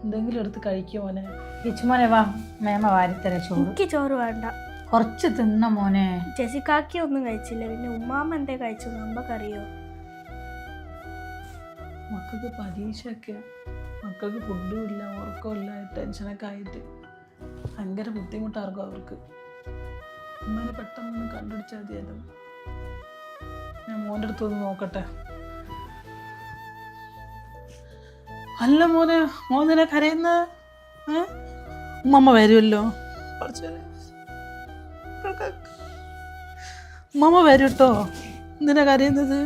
എന്തെങ്കിലും എടുത്ത് കഴിക്കും മോനെ. കിച്ചുമോനെ വാ, മേമ വാരിത്തരാം ചോറ്. എനിക്ക് ചോറ് വേണ്ട. കുറച്ച് തിന്ന മോനെ. ജെസിക്കാക്കി ഒന്നും കഴിച്ചില്ല. പിന്നെ ഉമ്മാമ എന്തേ കഴിച്ചു നമുക്കറിയോ? മക്കൾക്ക് പരീക്ഷയൊക്കെ മക്കൾക്ക് ഫുഡും ഇല്ല, ഉറക്കവും ഇല്ല, ടെൻഷനൊക്കെ ആയിട്ട് ഭയങ്കര ബുദ്ധിമുട്ടാർക്കും അവർക്ക്. ഉമ്മനെ പെട്ടെന്ന് കണ്ടുപിടിച്ചാൽ മതിയായിരുന്നു. ഞാൻ മോൻ്റെ അടുത്തൊന്ന് നോക്കട്ടെ. അല്ല മോനെ, മോനെ കരയുന്ന ഉമ്മ വരുമല്ലോ. ഉമ്മ വരും കേട്ടോ. എന്തിനാ കരയുന്നത്?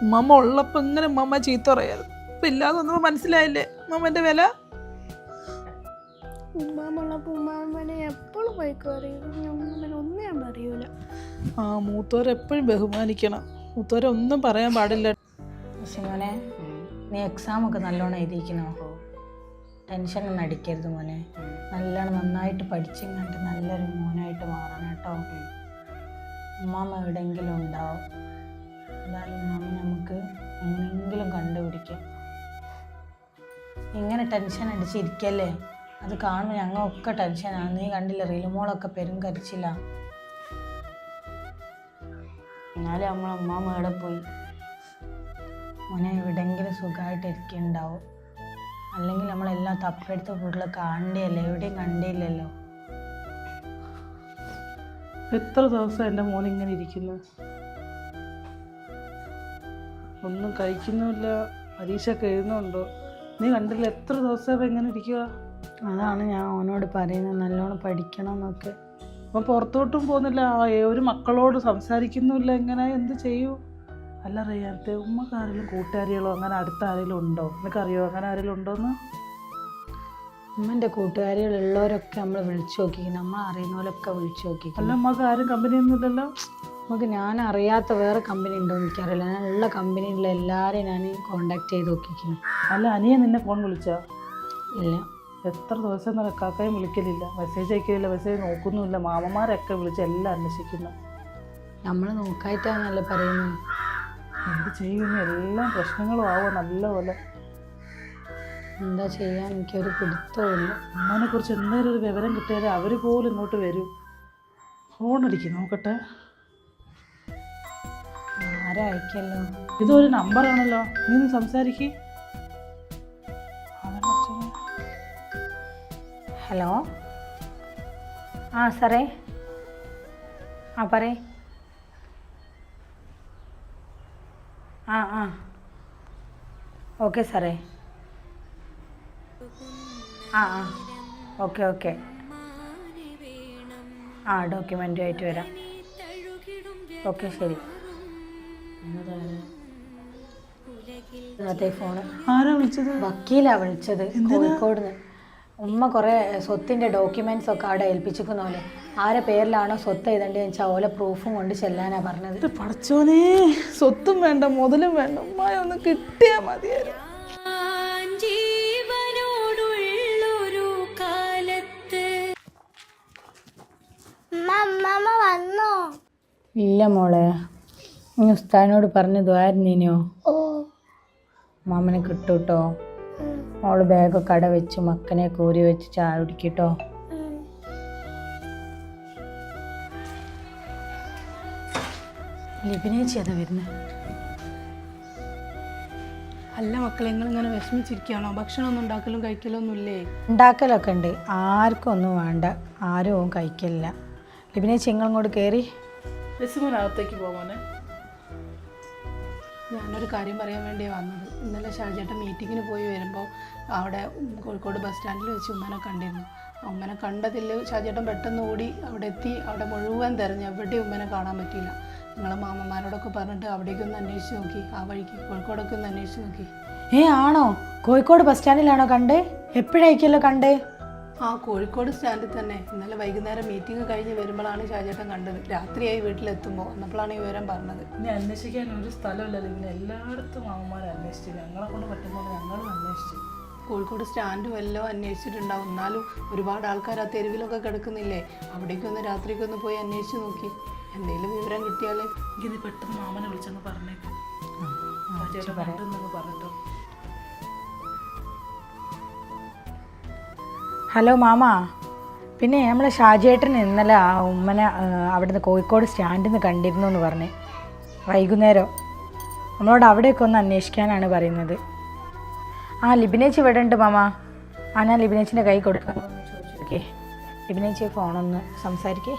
ഉമ്മ ഉള്ളപ്പോൾ ഇങ്ങനെ ഉമ്മ ചീത്ത പറയാറ്. ഇപ്പം ഇല്ലാതെ ഒന്നും മനസ്സിലായില്ലേ ഉമ്മൻ്റെ വില? ഉമ്മാമുള്ളപ്പോൾ ഉമ്മാമ്മനെ എപ്പോഴും പോയിക്കോ അറിയും. ഉമ്മാമ്മനെ ഒന്നും ഞാൻ പറയൂല. ആ, മൂത്തോരെപ്പോഴും ബഹുമാനിക്കണം. മൂത്തോരെ ഒന്നും പറയാൻ പാടില്ല. പക്ഷെ മോനെ, നീ എക്സാമൊക്കെ നല്ലോണം എഴുതിയിരിക്കണോ? ടെൻഷനൊന്നും അടിക്കരുത് മോനെ. നല്ലോണം നന്നായിട്ട് പഠിച്ചും കണ്ട് നല്ലൊരു മോനായിട്ട് മാറണം കേട്ടോ. ഉമ്മാമ്മ എവിടെയെങ്കിലും ഉണ്ടാവും. എന്തായാലും ഉമ്മാമ്മ നമുക്ക് എങ്ങനെയെങ്കിലും കണ്ടുപിടിക്കാം. ഇങ്ങനെ ടെൻഷൻ അടിച്ചിരിക്കല്ലേ, അത് കാണുമ്പോൾ ഞങ്ങളൊക്കെ ടെൻഷനാണ്. നീ കണ്ടില്ല, റീലുമോളൊക്കെ പെരും കരച്ചില്ല. എന്നാലും നമ്മളെ ഉമ്മാമ്മ എവിടെ പോയി? മോനെ എവിടെയെങ്കിലും സുഖമായിട്ട് ഇരിക്കുന്നുണ്ടാവും. അല്ലെങ്കിൽ നമ്മളെല്ലാം തപ്പെടുത്ത ഫുഡിൽ കാണണ്ടല്ലേ, എവിടെയും കണ്ടില്ലല്ലോ. എത്ര ദിവസം എൻ്റെ മോൻ ഇങ്ങനെ ഇരിക്കുന്നു, ഒന്നും കഴിക്കുന്നുമില്ല. പരീക്ഷയൊക്കെ എഴുതുന്നുണ്ടോ? നീ കണ്ടില്ല, എത്ര ദിവസം എങ്ങനെ ഇരിക്കുക? അതാണ് ഞാൻ അവനോട് പറയുന്നത്, നല്ലോണം പഠിക്കണം എന്നൊക്കെ. അപ്പം പുറത്തോട്ടും പോകുന്നില്ല, ഒരു മക്കളോട് സംസാരിക്കുന്നുമില്ല. എങ്ങനെ എന്ത് ചെയ്യൂ? അല്ല അറിയാത്ത ഉമ്മക്ക് ആരെങ്കിലും കൂട്ടുകാരികളോ അങ്ങനെ അടുത്ത ആരെങ്കിലും ഉണ്ടോ? നിനക്കറിയോ അങ്ങനെ ആരെങ്കിലും ഉണ്ടോയെന്ന്? ഉമ്മൻ്റെ കൂട്ടുകാരികളുള്ളവരൊക്കെ നമ്മൾ വിളിച്ചു നോക്കി, നമ്മൾ അറിയുന്നവരൊക്കെ വിളിച്ചു നോക്കി. അല്ല, ഉമ്മക്ക് ആരും കമ്പനിയൊന്നും ഇല്ലല്ലോ? നമുക്ക് ഞാൻ അറിയാത്ത വേറെ കമ്പനി ഉണ്ടോ എന്ന് എനിക്കറിയില്ല. ഞാൻ ഉള്ള കമ്പനിയിലുള്ള എല്ലാവരെയും ഞാൻ കോണ്ടാക്ട് ചെയ്ത് നോക്കിക്കുന്നു. അല്ല, അനിയൻ നിന്നെ ഫോൺ വിളിച്ചോ? ഇല്ല. എത്ര ദിവസം കാക്കയും വിളിക്കലില്ല, മെസ്സേജ് അയക്കലില്ല, മെസ്സേജ് നോക്കുന്നുമില്ല. മാമന്മാരൊക്കെ വിളിച്ച് എല്ലാം അന്വേഷിക്കുന്നു. നമ്മൾ നോക്കായിട്ടാണല്ലോ പറയുന്നത്. എന്ത് ചെയ്യുന്നു? എല്ലാം പ്രശ്നങ്ങളും ആവുക നല്ലപോലെ. എന്താ ചെയ്യാൻ എനിക്കൊരു പിടുത്തമില്ല. അമ്മനെ കുറിച്ച് എന്തെങ്കിലും ഒരു വിവരം കിട്ടിയാലേ അവർ പോലും ഇങ്ങോട്ട് വരും. ഫോണടിക്കും, നോക്കട്ടെ. ആരാ അയക്കല്ലോ? ഇതൊരു നമ്പറാണല്ലോ, നീ ഒന്ന് സംസാരിക്ക്. ഹലോ, ആ സാറേ, ആ പറയ്. ആ ഓക്കെ സാറേ. ആ ഓക്കെ ആ ഡോക്യുമെൻ്റുമായിട്ട് വരാം. ഓക്കെ ശരി. ഇന്നത്തെ ഫോണ് ആരാ വിളിച്ചത്? വക്കീലാ വിളിച്ചത്, കോഴിക്കോട് നിന്ന്. ഉമ്മ കുറേ സ്വത്തിൻ്റെ ഡോക്യുമെൻറ്റ്സ് ഒക്കെ അവിടെ ഏൽപ്പിച്ചിരിക്കുന്നോലെ. ആരെ പേരിലാണോ സ്വത്ത് എഴുതേണ്ടതെന്ന് വെച്ചാൽ ഓലെ പ്രൂഫും കൊണ്ട് ചെല്ലാനാ പറഞ്ഞത്. പടച്ചോനെ, സ്വത്തും വേണ്ട മുതലും വേണ്ട, ഉമ്മായ ഒന്ന് കിട്ടിയാ മതിയായിരുന്നു. വന്നോ? ഇല്ല മോളെ, നീ ഉസ്താദിനോട് പറഞ്ഞു ദ്വാരുന്നീനോ? മാമനെ കിട്ടൂട്ടോ. മോള് ബാഗൊക്കെ അട വെച്ച് മക്കനെ കോരി വെച്ച് ചായ കുടിക്കട്ടോ. ലിബിനേച്ചി അതാ വരുന്നത്. അല്ല മക്കളെ, നിങ്ങളിങ്ങനെ വിഷമിച്ചിരിക്കുകയാണോ? ഭക്ഷണമൊന്നും ഉണ്ടാക്കലും കഴിക്കലോ ഒന്നുമില്ലേ? ഉണ്ടാക്കലൊക്കെ ഉണ്ട്, ആർക്കും ഒന്നും വേണ്ട, ആരും കഴിക്കില്ല. ലിബിനേച്ചി ഇങ്ങോട്ട് കയറി. ബസ്സിനകത്തേക്ക് പോകാനെ. ഞാനൊരു കാര്യം പറയാൻ വേണ്ടിയാണ് വന്നത്. ഇന്നലെ ഷാജേട്ടൻ മീറ്റിങ്ങിന് പോയി വരുമ്പോൾ അവിടെ കോഴിക്കോട് ബസ് സ്റ്റാൻഡിൽ വെച്ച് ഉമ്മനെ കണ്ടിരുന്നു. ഉമ്മനെ കണ്ടതിൽ ഷാജേട്ടൻ പെട്ടെന്ന് ഓടി അവിടെ എത്തി. അവിടെ മുഴുവൻ തിരഞ്ഞു, എവിടെയും ഉമ്മനെ കാണാൻ പറ്റിയില്ല. നിങ്ങൾ മാമന്മാരോടൊക്കെ പറഞ്ഞിട്ട് അവിടേക്കൊന്ന് അന്വേഷിച്ച് നോക്കി, ആ വഴിക്ക് കോഴിക്കോടൊക്കെ ഒന്ന് അന്വേഷിച്ച് നോക്കി. ആണോ? കോഴിക്കോട് ബസ് സ്റ്റാൻഡിലാണോ കണ്ട്? എപ്പോഴായിരിക്കല്ലോ കണ്ട്? ആ, കോഴിക്കോട് സ്റ്റാൻഡിൽ തന്നെ. ഇന്നലെ വൈകുന്നേരം മീറ്റിംഗ് കഴിഞ്ഞ് വരുമ്പോഴാണ് ഷാജേട്ടൻ കണ്ടത്. രാത്രിയായി വീട്ടിലെത്തുമ്പോൾ, അന്നപ്പോഴാണ് ഈ വിവരം പറഞ്ഞത്. ഇനി അന്വേഷിക്കാൻ ഒരു സ്ഥലമില്ലല്ലോ, ഇങ്ങനെ എല്ലായിടത്തും മാമന്മാരെ അന്വേഷിച്ചു. ഞങ്ങളെ കൊണ്ട് പറ്റുമ്പോൾ ഞങ്ങളും അന്വേഷിച്ചു. കോഴിക്കോട് സ്റ്റാൻഡും എല്ലാം അന്വേഷിച്ചിട്ടുണ്ടാവും. എന്നാലും ഒരുപാട് ആൾക്കാർ ആ തെരുവിലൊക്കെ കിടക്കുന്നില്ലേ, അവിടേക്കൊന്ന് രാത്രിക്കൊന്ന് പോയി അന്വേഷിച്ച് നോക്കി. എന്തെങ്കിലും വിവരം കിട്ടിയാൽ ഇത് പെട്ടെന്ന് മാമനെ വിളിച്ചെന്ന് പറഞ്ഞേക്കും. പറഞ്ഞിട്ടോ. ഹലോ മാമ, പിന്നെ നമ്മളെ ഷാജേട്ടൻ ഇന്നലെ ആ ഉമ്മനെ അവിടുന്ന് കോഴിക്കോട് സ്റ്റാൻഡിൽ നിന്ന് കണ്ടിരുന്നു എന്ന് പറഞ്ഞ് വൈകുന്നേരം. നമ്മളോട് അവിടെയൊക്കെ ഒന്ന് അന്വേഷിക്കാനാണ് പറയുന്നത്. ആ ലിബിനേച്ചി ഇവിടെ ഉണ്ട് മാമ. ആ ഞാൻ ലിബിനേച്ചിൻ്റെ കൈ കൊടുക്കാം. ഓക്കെ ലിബിനേച്ചി ഫോണൊന്ന് സംസാരിക്കേ.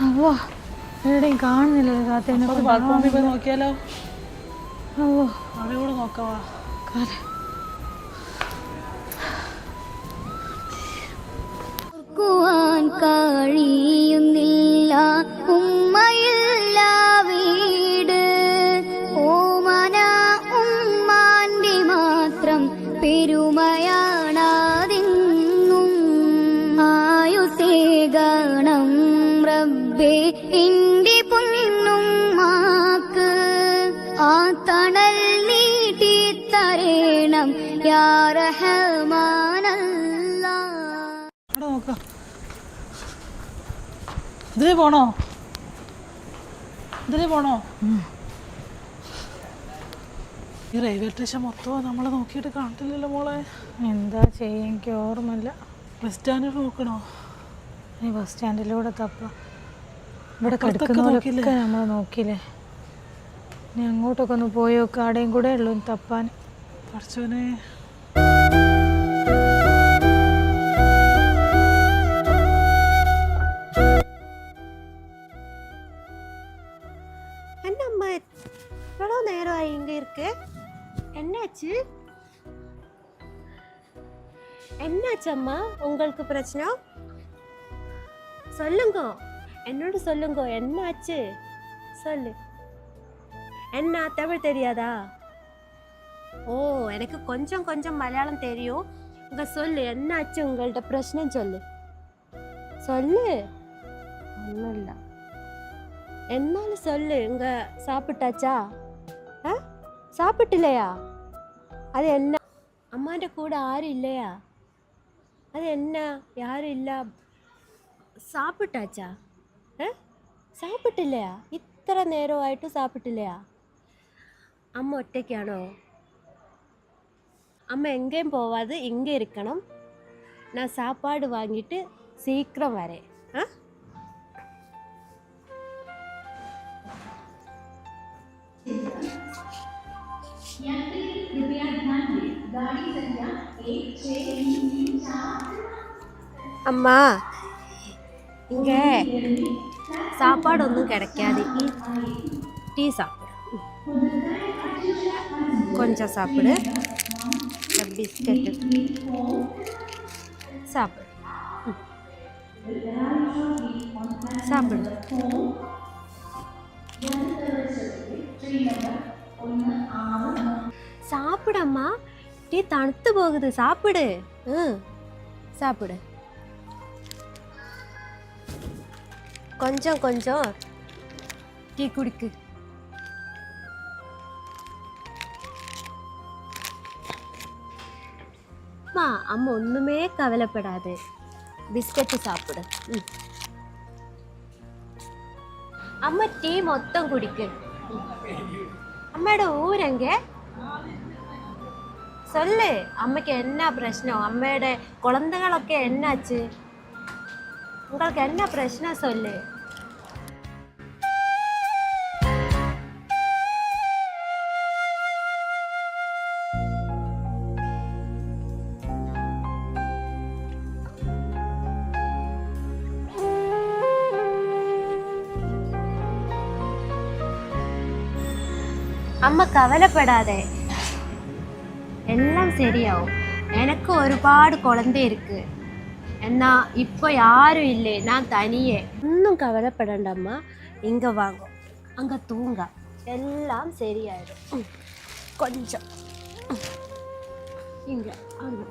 അവോ എവിടെയും കാണുന്നില്ലല്ലോ താത്തേനെ. ബാത്റൂമിൽ പോയി നോക്കിയാലോ? അവോ അവിടെ കൂടെ നോക്കാവാ. കഴിയുന്നില്ല ഉമ്മയില്ല വീട് ഓമന ഉമ്മാന്റെ മാത്രം പെരുമയാണാതിന്നും ആയുസേകണം റബ്ബേ എന്റെ പൊന്നുമ്മാക്ക് ആ തണൽ നീട്ടി തരേണം യാ റഹ്മാനല്ലാ. അവിടെ നോക്കാം. ഇതിലേ പോണോ? ഇതിലേ പോണോ? ഈ റെയിൽവേ സ്റ്റേഷൻ മൊത്തം നമ്മൾ നോക്കിയിട്ട് കാണില്ലല്ലോ മോളെ. എന്താ ചെയ്യാൻ എനിക്ക് ഓർമ്മയില്ല. ബസ് സ്റ്റാൻഡിൽ നോക്കണോ? ഇനി ബസ് സ്റ്റാൻഡിലൂടെ തപ്പാം. ഇവിടെ കിടക്കുന്നതൊക്കെ നമ്മൾ നോക്കിയില്ലേ. ഇനി അങ്ങോട്ടൊക്കെ ഒന്ന് പോയി നോക്കുക. ആടെയും കൂടെ ഉള്ളൂ തപ്പാൻ. പഠിച്ചോനെ. என்னம்மா எவ்வளோ நேரம் இங்க இருக்கு? என்னாச்சு? என்னாச்சம்மா உங்களுக்கு பிரச்சனை? சொல்லுங்க, என்னோட சொல்லுங்க, என்னாச்சு சொல்லு. என்ன தமிழ் தெரியாதா? ஓ, எனக்கு கொஞ்சம் கொஞ்சம் மலையாளம் தெரியும். இங்க சொல்லு, என்னாச்சு உங்கள்ட்ட பிரச்சனை சொல்லு. சொல்லு. ஒன்றும் இல்லை, என்னாலும் சொல்லு. இங்க சாப்பிட்டாச்சா? சாப்பிட்டில்லையா? அது என்ன? அம்மாண்ட கூட யாரும் இல்லையா? அது என்ன யாரும் இல்லை? சாப்பிட்டாச்சா? സാപ്പിട്ടില്ലയാ? ഇത്ര നേരമായിട്ട് സാപ്പിട്ടില്ലയാ? അമ്മ ഒറ്റയ്ക്കാണോ? അമ്മ എങ്കേയും പോവാതെ ഇങ്ങ ഇരിക്കണം. ഞാൻ സാപ്പാട് വാങ്ങിയിട്ട് സീക്രം വരെ. அம்மா இங்க சாப்பாடு ஒன்றும் கிடைக்காது. டீ சாப்பிடு, கொஞ்சம் சாப்பிடு. பிஸ்கட்டு சாப்பிடு, சாப்பிடு. சாப்பிடம்மா, டீ தணுத்து போகுது. சாப்பிடு. சாப்பிடு. கொஞ்சம் கொஞ்சம் டீ குடிக்கு. அம்மா, அம்மா ஒன்றுமே கவலைப்படாது. பிஸ்கட்டு சாப்பிடு. அம்மா டீ மொத்தம் குடிக்கு. அம்மாவோட ஊர் எங்க சொல்லு. அம்மைக்கு என்ன பிரச்சனை? அம்மையோட குழந்தைகளൊക്കെ என்னாச்சு? உங்களுக்கு என்ன பிரச்சனை சொல்லு. അമ്മ കവലപ്പെടാതെ എല്ലാം ശരിയാവും. എനിക്ക് ഒരുപാട് കുഴന്ത ഇருக்கு. എന്നാ இப்போ யாரும் இல்லை, நான் தனியே. ஒன்றும் கவலைப்படണ്ട அம்மா. இங்கே வாங்க, அங்கே தூங்க, எல்லாம் சரியாயிடும். கொஞ்சம் இங்கே அங்கே.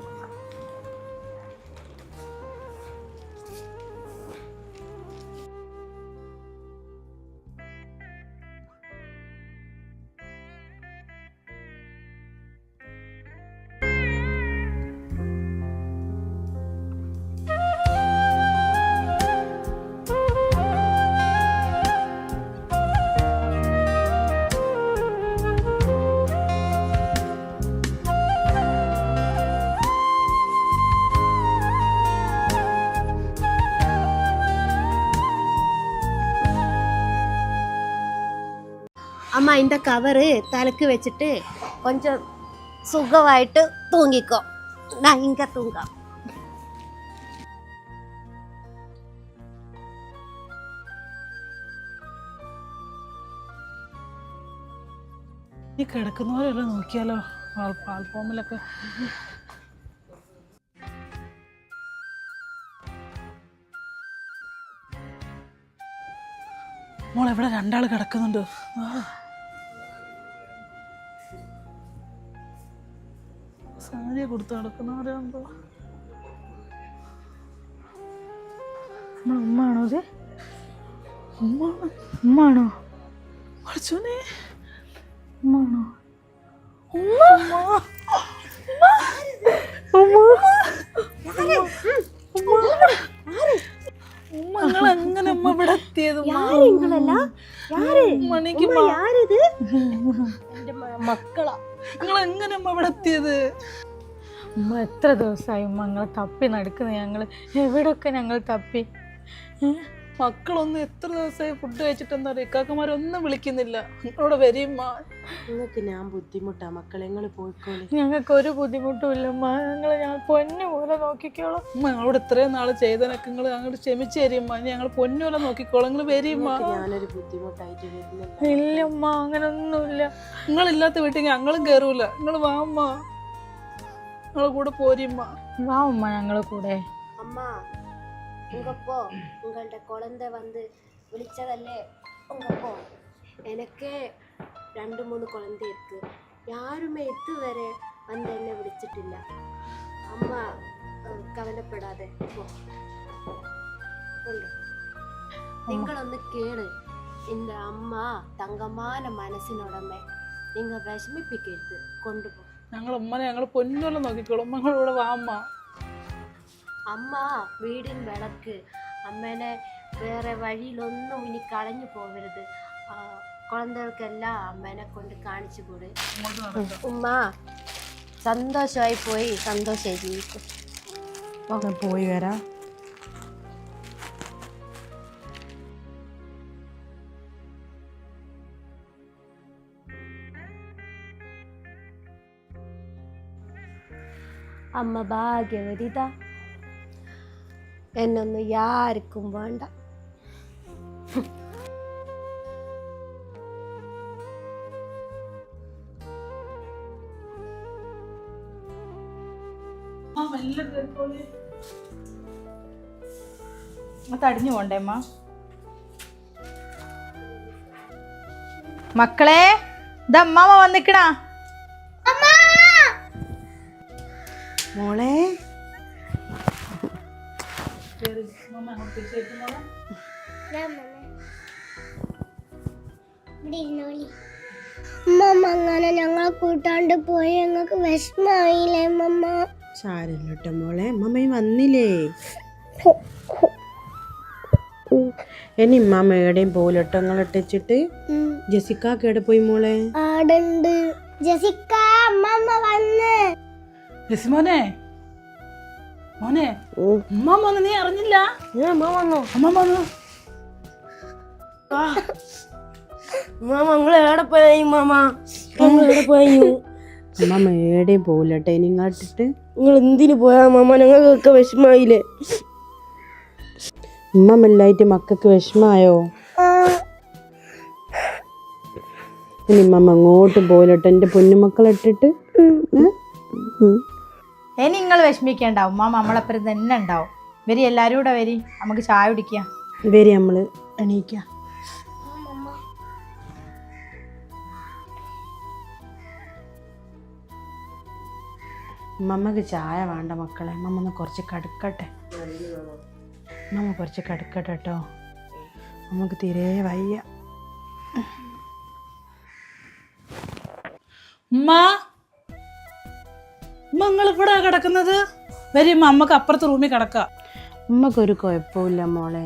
அம்மா இந்த கவரு தலைக்கு வச்சுட்டு கொஞ்சம் சுகமாயிட்டு தூங்கிக்கோ. நான் இங்கே தூங்க. ഈ കിടക്കുന്നവരെല്ലാം നോക്കിയാലോ, പ്ലാറ്റ്ഫോമിലൊക്കെ. മോളെവിടെ രണ്ടാൾ കിടക്കുന്നുണ്ട്. സാരിയെ കൊടുത്ത് കിടക്കുന്നവരാകുമ്പോ നമ്മളെ ഉമ്മാണോ? അത് ഉമ്മാണോ? പഠിച്ചോനെ, ഉമ്മാണോ? എങ്ങനെ ഉമ്മ ഇവിടെ എത്തിയത്? മക്കളാ, നിങ്ങൾ എങ്ങനെ ഉമ്മ ഇവിടെ എത്തിയത്? ഉമ്മ എത്ര ദിവസമായി ഉമ്മ ഞങ്ങളെ തപ്പി നടക്കുന്നത്. ഞങ്ങൾ എവിടെയൊക്കെ ഞങ്ങൾ തപ്പി. മക്കളൊന്നും എത്ര ദിവസമായി ഫുഡ് കഴിച്ചിട്ടെന്താ പറയുക, ഇക്കാക്കമാരൊന്നും വിളിക്കുന്നില്ല. നിങ്ങളോട് വരിമ്മ. നിങ്ങൾക്ക് ഞാൻ ബുദ്ധിമുട്ടാ മക്കളെ, നിങ്ങൾ പോയിക്കോളി. ഞങ്ങൾക്ക് ഒരു ബുദ്ധിമുട്ടും ഇല്ല ഉമ്മ. ഞാൻ പൊന്നു പോലെ നോക്കിക്കോളാം. ഉമ്മ ഞങ്ങളോട് ഇത്രയും നാള് ചെയ്തനൊക്കെ നിങ്ങൾ അങ്ങോട്ട് ക്ഷമിച്ച് തരുമ്മ. ഞങ്ങൾ പൊന്നു പോലെ നോക്കിക്കോളാം. നിങ്ങൾ വരിമ്മ. ഞാനൊരു ബുദ്ധിമുട്ടായിട്ട് വരുന്നില്ല. ഇല്ല ഉമ്മ, അങ്ങനൊന്നുമില്ല. നിങ്ങളില്ലാത്ത വീട്ടിൽ ഞങ്ങളും കയറൂല. നിങ്ങൾ വാ ഉമ്മ, നിങ്ങളെ കൂടെ പോരിമ്മ. വാ ഉമ്മ ഞങ്ങളെ കൂടെ. அம்மா உங்க போ, உங்கள்ட்ட குழந்தை வந்து விழிச்சதல்லே, உங்க போ. எனக்கு 2-3 குழந்தை இருக்கு. யாருமே இதுவரை வந்து என்ன விழிச்சிட்டிല്ല. அம்மா கவலைப்படாதே, போ. നിങ്ങളൊന്ന് കേള്. എൻ്റെ അമ്മ തങ്കமான മനസ്സിനുടമേ, നിങ്ങൾ വിഷമിപ്പിക്കരുത്, കൊണ്ടുപോ. ഞങ്ങൾ ഉമ്മനെ ഞങ്ങൾ പൊന്നുപോലെ നോക്കിക്കോളും. ഞങ്ങളിവിടെ വാ അമ്മ. അമ്മ വീടിൻ വിളക്ക്. അമ്മേനെ വേറെ വഴിയിലൊന്നും ഇനി കളഞ്ഞു പോകരുത്. കുഴന്തകൾക്കെല്ലാം അമ്മേനെ കൊണ്ട് കാണിച്ചു കൂടെ. ഉമ്മ സന്തോഷമായി പോയി, സന്തോഷമായി ജീവിക്കും. പോയി വരാം. അമ്മ ഭാഗ്യവതിത, എന്നൊന്നും യാർക്കും വേണ്ട. തടിഞ്ഞു പോണ്ടേ അമ്മ? മക്കളെ, ഇതമ്മാമ വന്നിക്കണാ. മോളെ അങ്ങനെ ഞങ്ങളെ കൂട്ടാണ്ട് പോയി ഞങ്ങൾക്ക് വിഷമായില്ലേ മമ്മ? സാരല്ലോട്ടെ മോളെ, അമ്മമ്മ വന്നില്ലേ? ഇനി ഇമ്മാമ എവിടെയും പോലട്ടോ നിങ്ങളിട്ടിച്ചിട്ട്. ജെസിക്കാക്ക് എവിടെ പോയി മോളെ? ആടുണ്ട്. ജെസിക്ക, അമ്മമ്മ വന്ന്. മോനെ മോനെ, ഉമ്മ വന്നു. നീ അറിഞ്ഞില്ല? അമ്മ വന്നു. നിങ്ങൾ എവിടെ പോയി മാമ? എവിടെ പോയി? അമ്മമ്മ എവിടെയും പോലട്ടെ നിങ്ങളിട്ടിട്ട്. നിങ്ങൾ എന്തിനു പോയാ മാമ? ഞങ്ങൾക്കൊക്കെ വിഷമായില്ലേ? ഉമ്മമ്മല്ലായിട്ട് മക്കൾക്ക് വിഷമായോ? ഇനി മമ്മ അങ്ങോട്ടും പോയിലോട്ടെ എൻ്റെ പൊന്നുമക്കളിട്ടിട്ട്. ഇനി നിങ്ങൾ വിഷമിക്കേണ്ട, ഉമ്മ നമ്മളെപ്പുറം തന്നെ ഉണ്ടാവും. വരി, എല്ലാവരും കൂടെ വരി, നമുക്ക് ചായ കുടിക്കാം. വരി നമ്മൾ എണീക്കാം. മമ്മക്ക് ചായ വേണ്ട മക്കളെ, മമ്മ ഒന്ന് കുറച്ച് കടുക്കട്ടെ. മമ്മ കുറച്ച് കടുക്കട്ടെ കേട്ടോ, നമുക്ക് തീരെ വയ്യ. ഉമ്മ നിങ്ങൾ ഇവിടെ കിടക്കുന്നത്? വരും, അമ്മക്ക് അപ്പുറത്തെ റൂമിൽ കിടക്കാം. ഉമ്മക്കൊരു കുഴപ്പമില്ല മോളെ,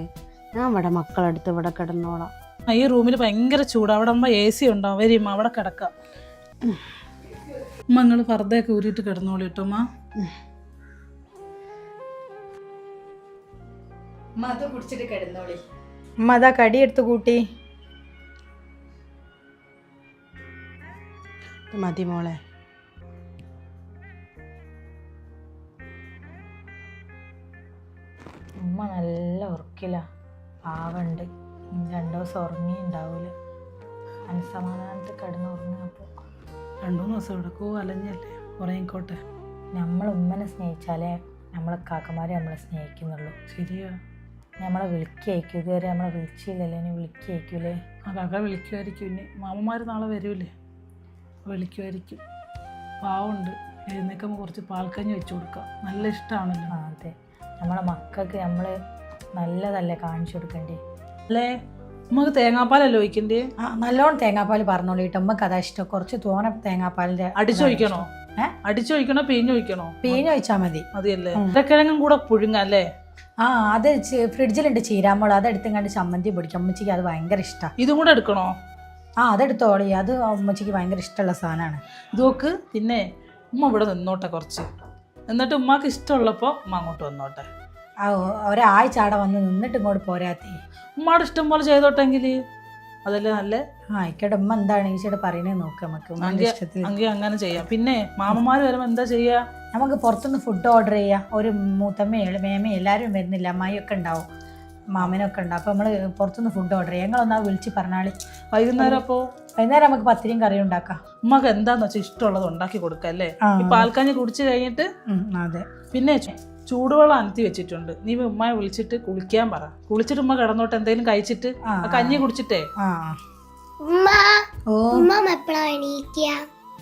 ഞാൻ ഇവിടെ മക്കളടുത്ത് ഇവിടെ കിടന്നോളാം. ഈ റൂമിൽ ഭയങ്കര ചൂട്, അവിടെ അമ്മ AC ഉണ്ടാവും. വരും, അവിടെ കിടക്കാം. ഉമ്മ നിങ്ങൾ പർദ്ദയൊക്കെ ഊരിയിട്ട് കിടന്നോളൂ കേട്ടോ ഉമ്മ. അത് കുടിച്ചിട്ട് കിടന്നോളി. ഉമ്മ അതാ കടി എടുത്ത് കൂട്ടി. മതി മോളെ. ഉമ്മ നല്ല ഉറക്കില്ല, പാവുണ്ട്. 2 ദിവസം ഉറങ്ങിയുണ്ടാവൂല, മനസ്സമാധാനത്തിൽ കിടന്ന് ഉറങ്ങിയപ്പോൾ. 2-3 ദിവസം എവിടെക്കോ അലഞ്ഞല്ലേ, ഉറങ്ങിക്കോട്ടെ. നമ്മൾ ഉമ്മനെ സ്നേഹിച്ചാലേ നമ്മളെ കാക്കമാരെ നമ്മളെ സ്നേഹിക്കുന്നുള്ളൂ. ശരിയാ. നമ്മളെ വിളിക്കയക്കും, ഇതുവരെ നമ്മളെ വിളിച്ചില്ലല്ലോ, ഇനി വിളിക്കയക്കൂലേ? ആ കാക്ക വിളിക്കുമായിരിക്കും. ഇനി മാമന്മാർ നാളെ വരൂലേ, വിളിക്കുമായിരിക്കും. പാവുണ്ട്, എഴുന്നേക്കുമ്പോൾ കുറച്ച് പാൽക്കഞ്ഞി വെച്ച് കൊടുക്കാം, നല്ല ഇഷ്ടമാണല്ലോ. ആ അതെ, നമ്മളെ മക്കൾക്ക് നമ്മൾ നല്ലതല്ലേ കാണിച്ചു കൊടുക്കണ്ടേ അല്ലേ? നമുക്ക് തേങ്ങാപ്പാലല്ലേ ഒഴിക്കണ്ടേ? ആ നല്ലോണം തേങ്ങാപ്പാൽ പറഞ്ഞോളൂ കേട്ടോ, നമുക്ക് അതാ ഇഷ്ടം. കുറച്ച് തോനെ തേങ്ങാപ്പാലിൻ്റെ അടിച്ചൊഴിക്കണോ? അടിച്ചൊഴിക്കണോ പിഴിഞ്ഞൊഴിക്കണോ? പിഴിഞ്ഞൊഴിച്ചാൽ മതി. മതിയല്ലേ? ഉരുളക്കിഴങ്ങും കൂടെ പുഴുങ്ങല്ലേ? ആ അത് ഫ്രിഡ്ജിലുണ്ട് ചീരാമുളക്, അതെടുത്തും കണ്ട് ചമ്മന്തി പൊടിക്കും. അമ്മച്ചിക്ക് അത് ഭയങ്കര ഇഷ്ടമാണ്. ഇതും കൂടെ എടുക്കണോ? ആ അതെടുത്തോളി, അത് അമ്മച്ചിക്ക് ഭയങ്കര ഇഷ്ടമുള്ള സാധനമാണ്. ഇതൊക്കെ പിന്നെ ഉമ്മ ഇവിടെ നിന്നോട്ടെ കുറച്ച്, എന്നിട്ട് ഉമ്മക്ക് ഇഷ്ടമുള്ളപ്പോൾ ഉമ്മ അങ്ങോട്ട് വന്നോട്ടെ. ഒരാഴ്ച അവിടെ വന്ന് നിന്നിട്ട് ഇങ്ങോട്ട് പോരാത്തേ. ഉമ്മയുടെ ഇഷ്ടം പോലെ ചെയ്തോട്ടെങ്കിൽ അതല്ലേ നല്ല. ആയിക്കോട്ടെ, ഉമ്മ എന്താണ് ഈച്ചോട് പറയുന്നത് നോക്കാം നമുക്ക്. എങ്കിൽ അങ്ങനെ ചെയ്യാം. പിന്നെ മാമന്മാർ വരുമ്പോൾ എന്താ ചെയ്യാ? നമുക്ക് പുറത്തുനിന്ന് ഫുഡ് ഓർഡർ ചെയ്യാം. ഒരു മൂത്തമ്മയും മേമയും എല്ലാവരും വരുന്നില്ല, അമ്മായിയൊക്കെ ഉണ്ടാവും, മാമനൊക്കെ ഉണ്ടാവും. അപ്പോൾ നമ്മൾ പുറത്തുനിന്ന് ഫുഡ് ഓർഡർ ചെയ്യാം. ഞങ്ങളൊന്നാ വിളിച്ച് പറഞ്ഞാൽ വൈകുന്നേരം. അപ്പോൾ വൈകുന്നേരം നമുക്ക് പത്തിരിയും കറിയും ഉണ്ടാക്കാം. ഉമ്മക്ക് എന്താന്ന് വെച്ചാൽ ഇഷ്ടമുള്ളത് ഉണ്ടാക്കി കൊടുക്കാം അല്ലേ? ഈ പാൽക്കഞ്ഞി കുടിച്ച് കഴിഞ്ഞിട്ട്. അതെ. പിന്നെ ചൂടുവെള്ളം അനത്തി വെച്ചിട്ടുണ്ട്, നീ ഉമ്മയെ വിളിച്ചിട്ട് കുളിക്കാൻ പറ. കുളിച്ചിട്ട് ഉമ്മ കിടന്നോട്ടെ, എന്തെങ്കിലും കഴിച്ചിട്ട് കഞ്ഞി കുടിച്ചിട്ടേ.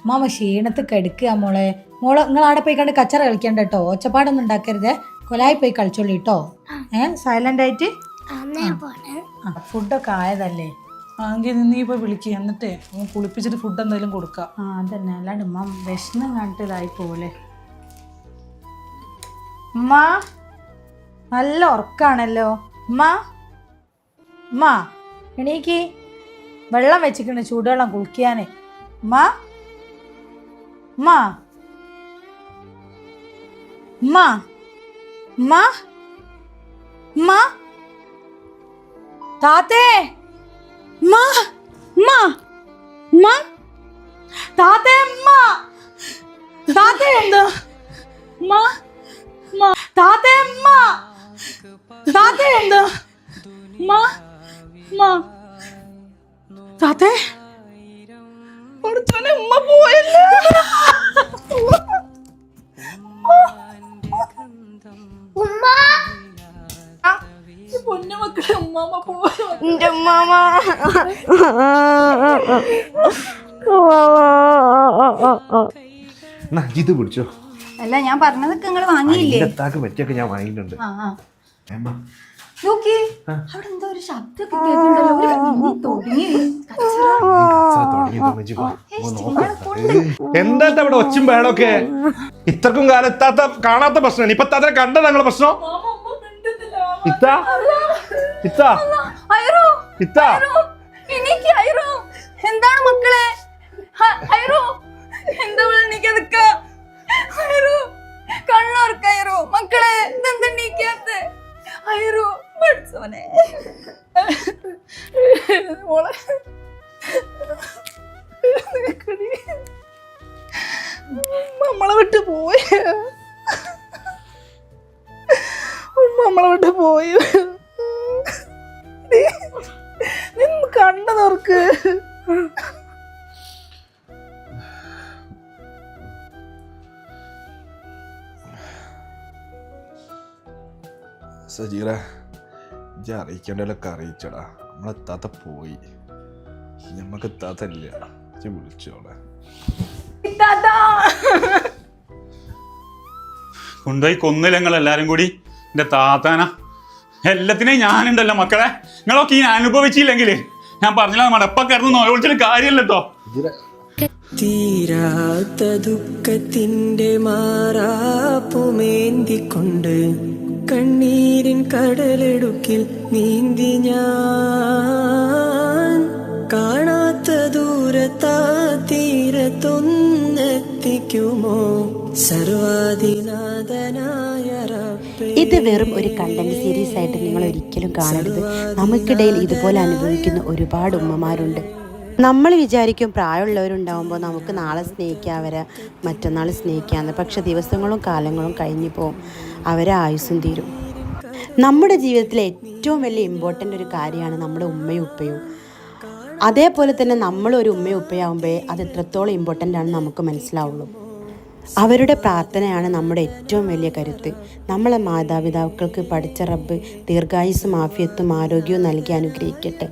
മാമ ക്ഷീണത്ത് കെടുക്കുക മോളെ. നിങ്ങൾ അവിടെ പോയി കണ്ട് കച്ചറ കളിക്കണ്ട കേട്ടോ, ഒച്ചപ്പാടൊന്നും ഉണ്ടാക്കരുത്. കൊലായി പോയി കളിച്ചോളൂ കേട്ടോ. സൈലന്റ് ആയിട്ട്. ഫുഡൊക്കെ ആയതല്ലേ? ആങ്കിൽ നീ ഇപ്പൊ വിളിക്കുക, എന്നിട്ടേ കുളിപ്പിച്ചിട്ട് ഫുഡ് എന്തെങ്കിലും കൊടുക്കാം. അതന്നെ, അല്ലാണ്ട് ഉമ്മ വിഷണം കണ്ടിട്ട് ഇതായി പോലെ. ഉമ്മ നല്ല ഉറക്കാണല്ലോ. ഉമ്മ എണീക്ക്, വെള്ളം വെച്ചിട്ടുണ്ട്, ചൂടുവെള്ളം കുളിക്കാന്. ഉമ്മ ഉമ്മ ഉമ്മ ഉമ്മ ഉമ്മ താത്തേ, ഉമ്മ ഉമ്മ ഉമ്മ താത്തേ, ഉമ്മ താത്തേ, എന്താ ഉമ്മ ഉമ്മ താത്തേ, ഉമ്മ താത്തേ, എന്താ ഉമ്മ ഉമ്മ താത്തേ, ഉമ്മ പോയല്ലോ. പൊന്നുമക്കളെ, ഉമ്മാമ പോയോ? എൻ്റെ ഉമ്മാമ. ഇത് പിടിച്ചോ. അല്ല ഞാൻ പറഞ്ഞതൊക്കെ നിങ്ങൾ വാങ്ങിയില്ലേ? പറ്റിയൊക്കെ ഞാൻ വാങ്ങിയിട്ടുണ്ട്. നോക്കി അവിടെ എന്തോ ഒരു ശബ്ദമൊക്കെ കേൾക്കുന്നുണ്ടല്ലോ. എന്താ അവിടെ ഒച്ചും ബേളൊക്കെ? ഇത്രക്കും കാലം എത്താത്ത കാണാത്ത പ്രശ്നമാണ് ഇപ്പൊ തന്നെ കണ്ട ഞങ്ങളെ പ്രശ്നം. എന്താണ് മക്കളെ? എന്താ കണ്ണോർക്കയറോ മക്കളെ? ഇതെന്താ നീക്കാത്ത അയറോ? പഠിച്ചോനെ മോളെ, നമ്മളെ വിട്ട് പോയ, നമ്മളെ വിട്ട് പോയി. നിന്ന് കണ്ണു നോർക്ക്. സജീറ ഇജ്ജ് അറിയിക്കേണ്ടതിലൊക്കെ അറിയിച്ചടാ. നമ്മളെത്താത്ത പോയി, ഞമ്മക്ക് എത്താത്തല്ല. ഇജ്ജ് വിളിച്ചോളെ. കൊണ്ടുപോയി കൊന്നില്ല നിങ്ങളെല്ലാരും കൂടി എൻ്റെ താത്താന. എല്ലാത്തിനെയും ഞാനുണ്ടല്ലോ മക്കളെ. നിങ്ങളൊക്കെ ഈ അനുഭവിച്ചില്ലെങ്കിൽ ഞാൻ പറഞ്ഞില്ല നമ്മുടെ എപ്പം കിടന്ന് നോക്കിച്ചിട്ട് കാര്യമല്ലോ. തീരാത്ത ദുഃഖത്തിന്റെ മാറാപ്പുമേന്തിക്കൊണ്ട് കണ്ണീരിൻ കടലെടുക്കിൽ നീന്തി ഞാൻ കാണാത്ത ദൂരത്താ തീരത്തൊന്നെത്തിക്കുമോ സർവാധിനാഥനായ റബ്ബേ. ഇത് വെറും ഒരു കണ്ടന്റ് സീരീസ് ആയിട്ട് നിങ്ങൾ ഒരിക്കലും കാണരുത്. നമുക്കിടയിൽ ഇതുപോലെ അനുഭവിക്കുന്ന ഒരുപാട് ഉമ്മമാരുണ്ട്. നമ്മൾ വിചാരിക്കും പ്രായമുള്ളവരുണ്ടാകുമ്പോൾ നമുക്ക് നാളെ സ്നേഹിക്കാം, അവരെ മറ്റന്നാൾ സ്നേഹിക്കാമെന്ന്. പക്ഷെ ദിവസങ്ങളും കാലങ്ങളും കഴിഞ്ഞു പോകും, അവരെ ആയുസ്സും തീരും. നമ്മുടെ ജീവിതത്തിലെ ഏറ്റവും വലിയ ഇമ്പോർട്ടൻ്റ് ഒരു കാര്യമാണ് നമ്മുടെ ഉമ്മയും ഉപ്പയും. അതേപോലെ തന്നെ നമ്മളൊരു ഉമ്മയും ഉപ്പയാകുമ്പോഴേ അത് എത്രത്തോളം ഇമ്പോർട്ടൻ്റ് ആണെന്ന് നമുക്ക് മനസ്സിലാവുള്ളൂ. അവരുടെ പ്രാർത്ഥനയാണ് നമ്മുടെ ഏറ്റവും വലിയ കരുത്ത്. നമ്മളെ മാതാപിതാക്കൾക്ക് പഠിച്ച റബ്ബ് ദീർഘായുസ്സും ആഫിയത്തും ആരോഗ്യവും നൽകി അനുഗ്രഹിക്കട്ടെ.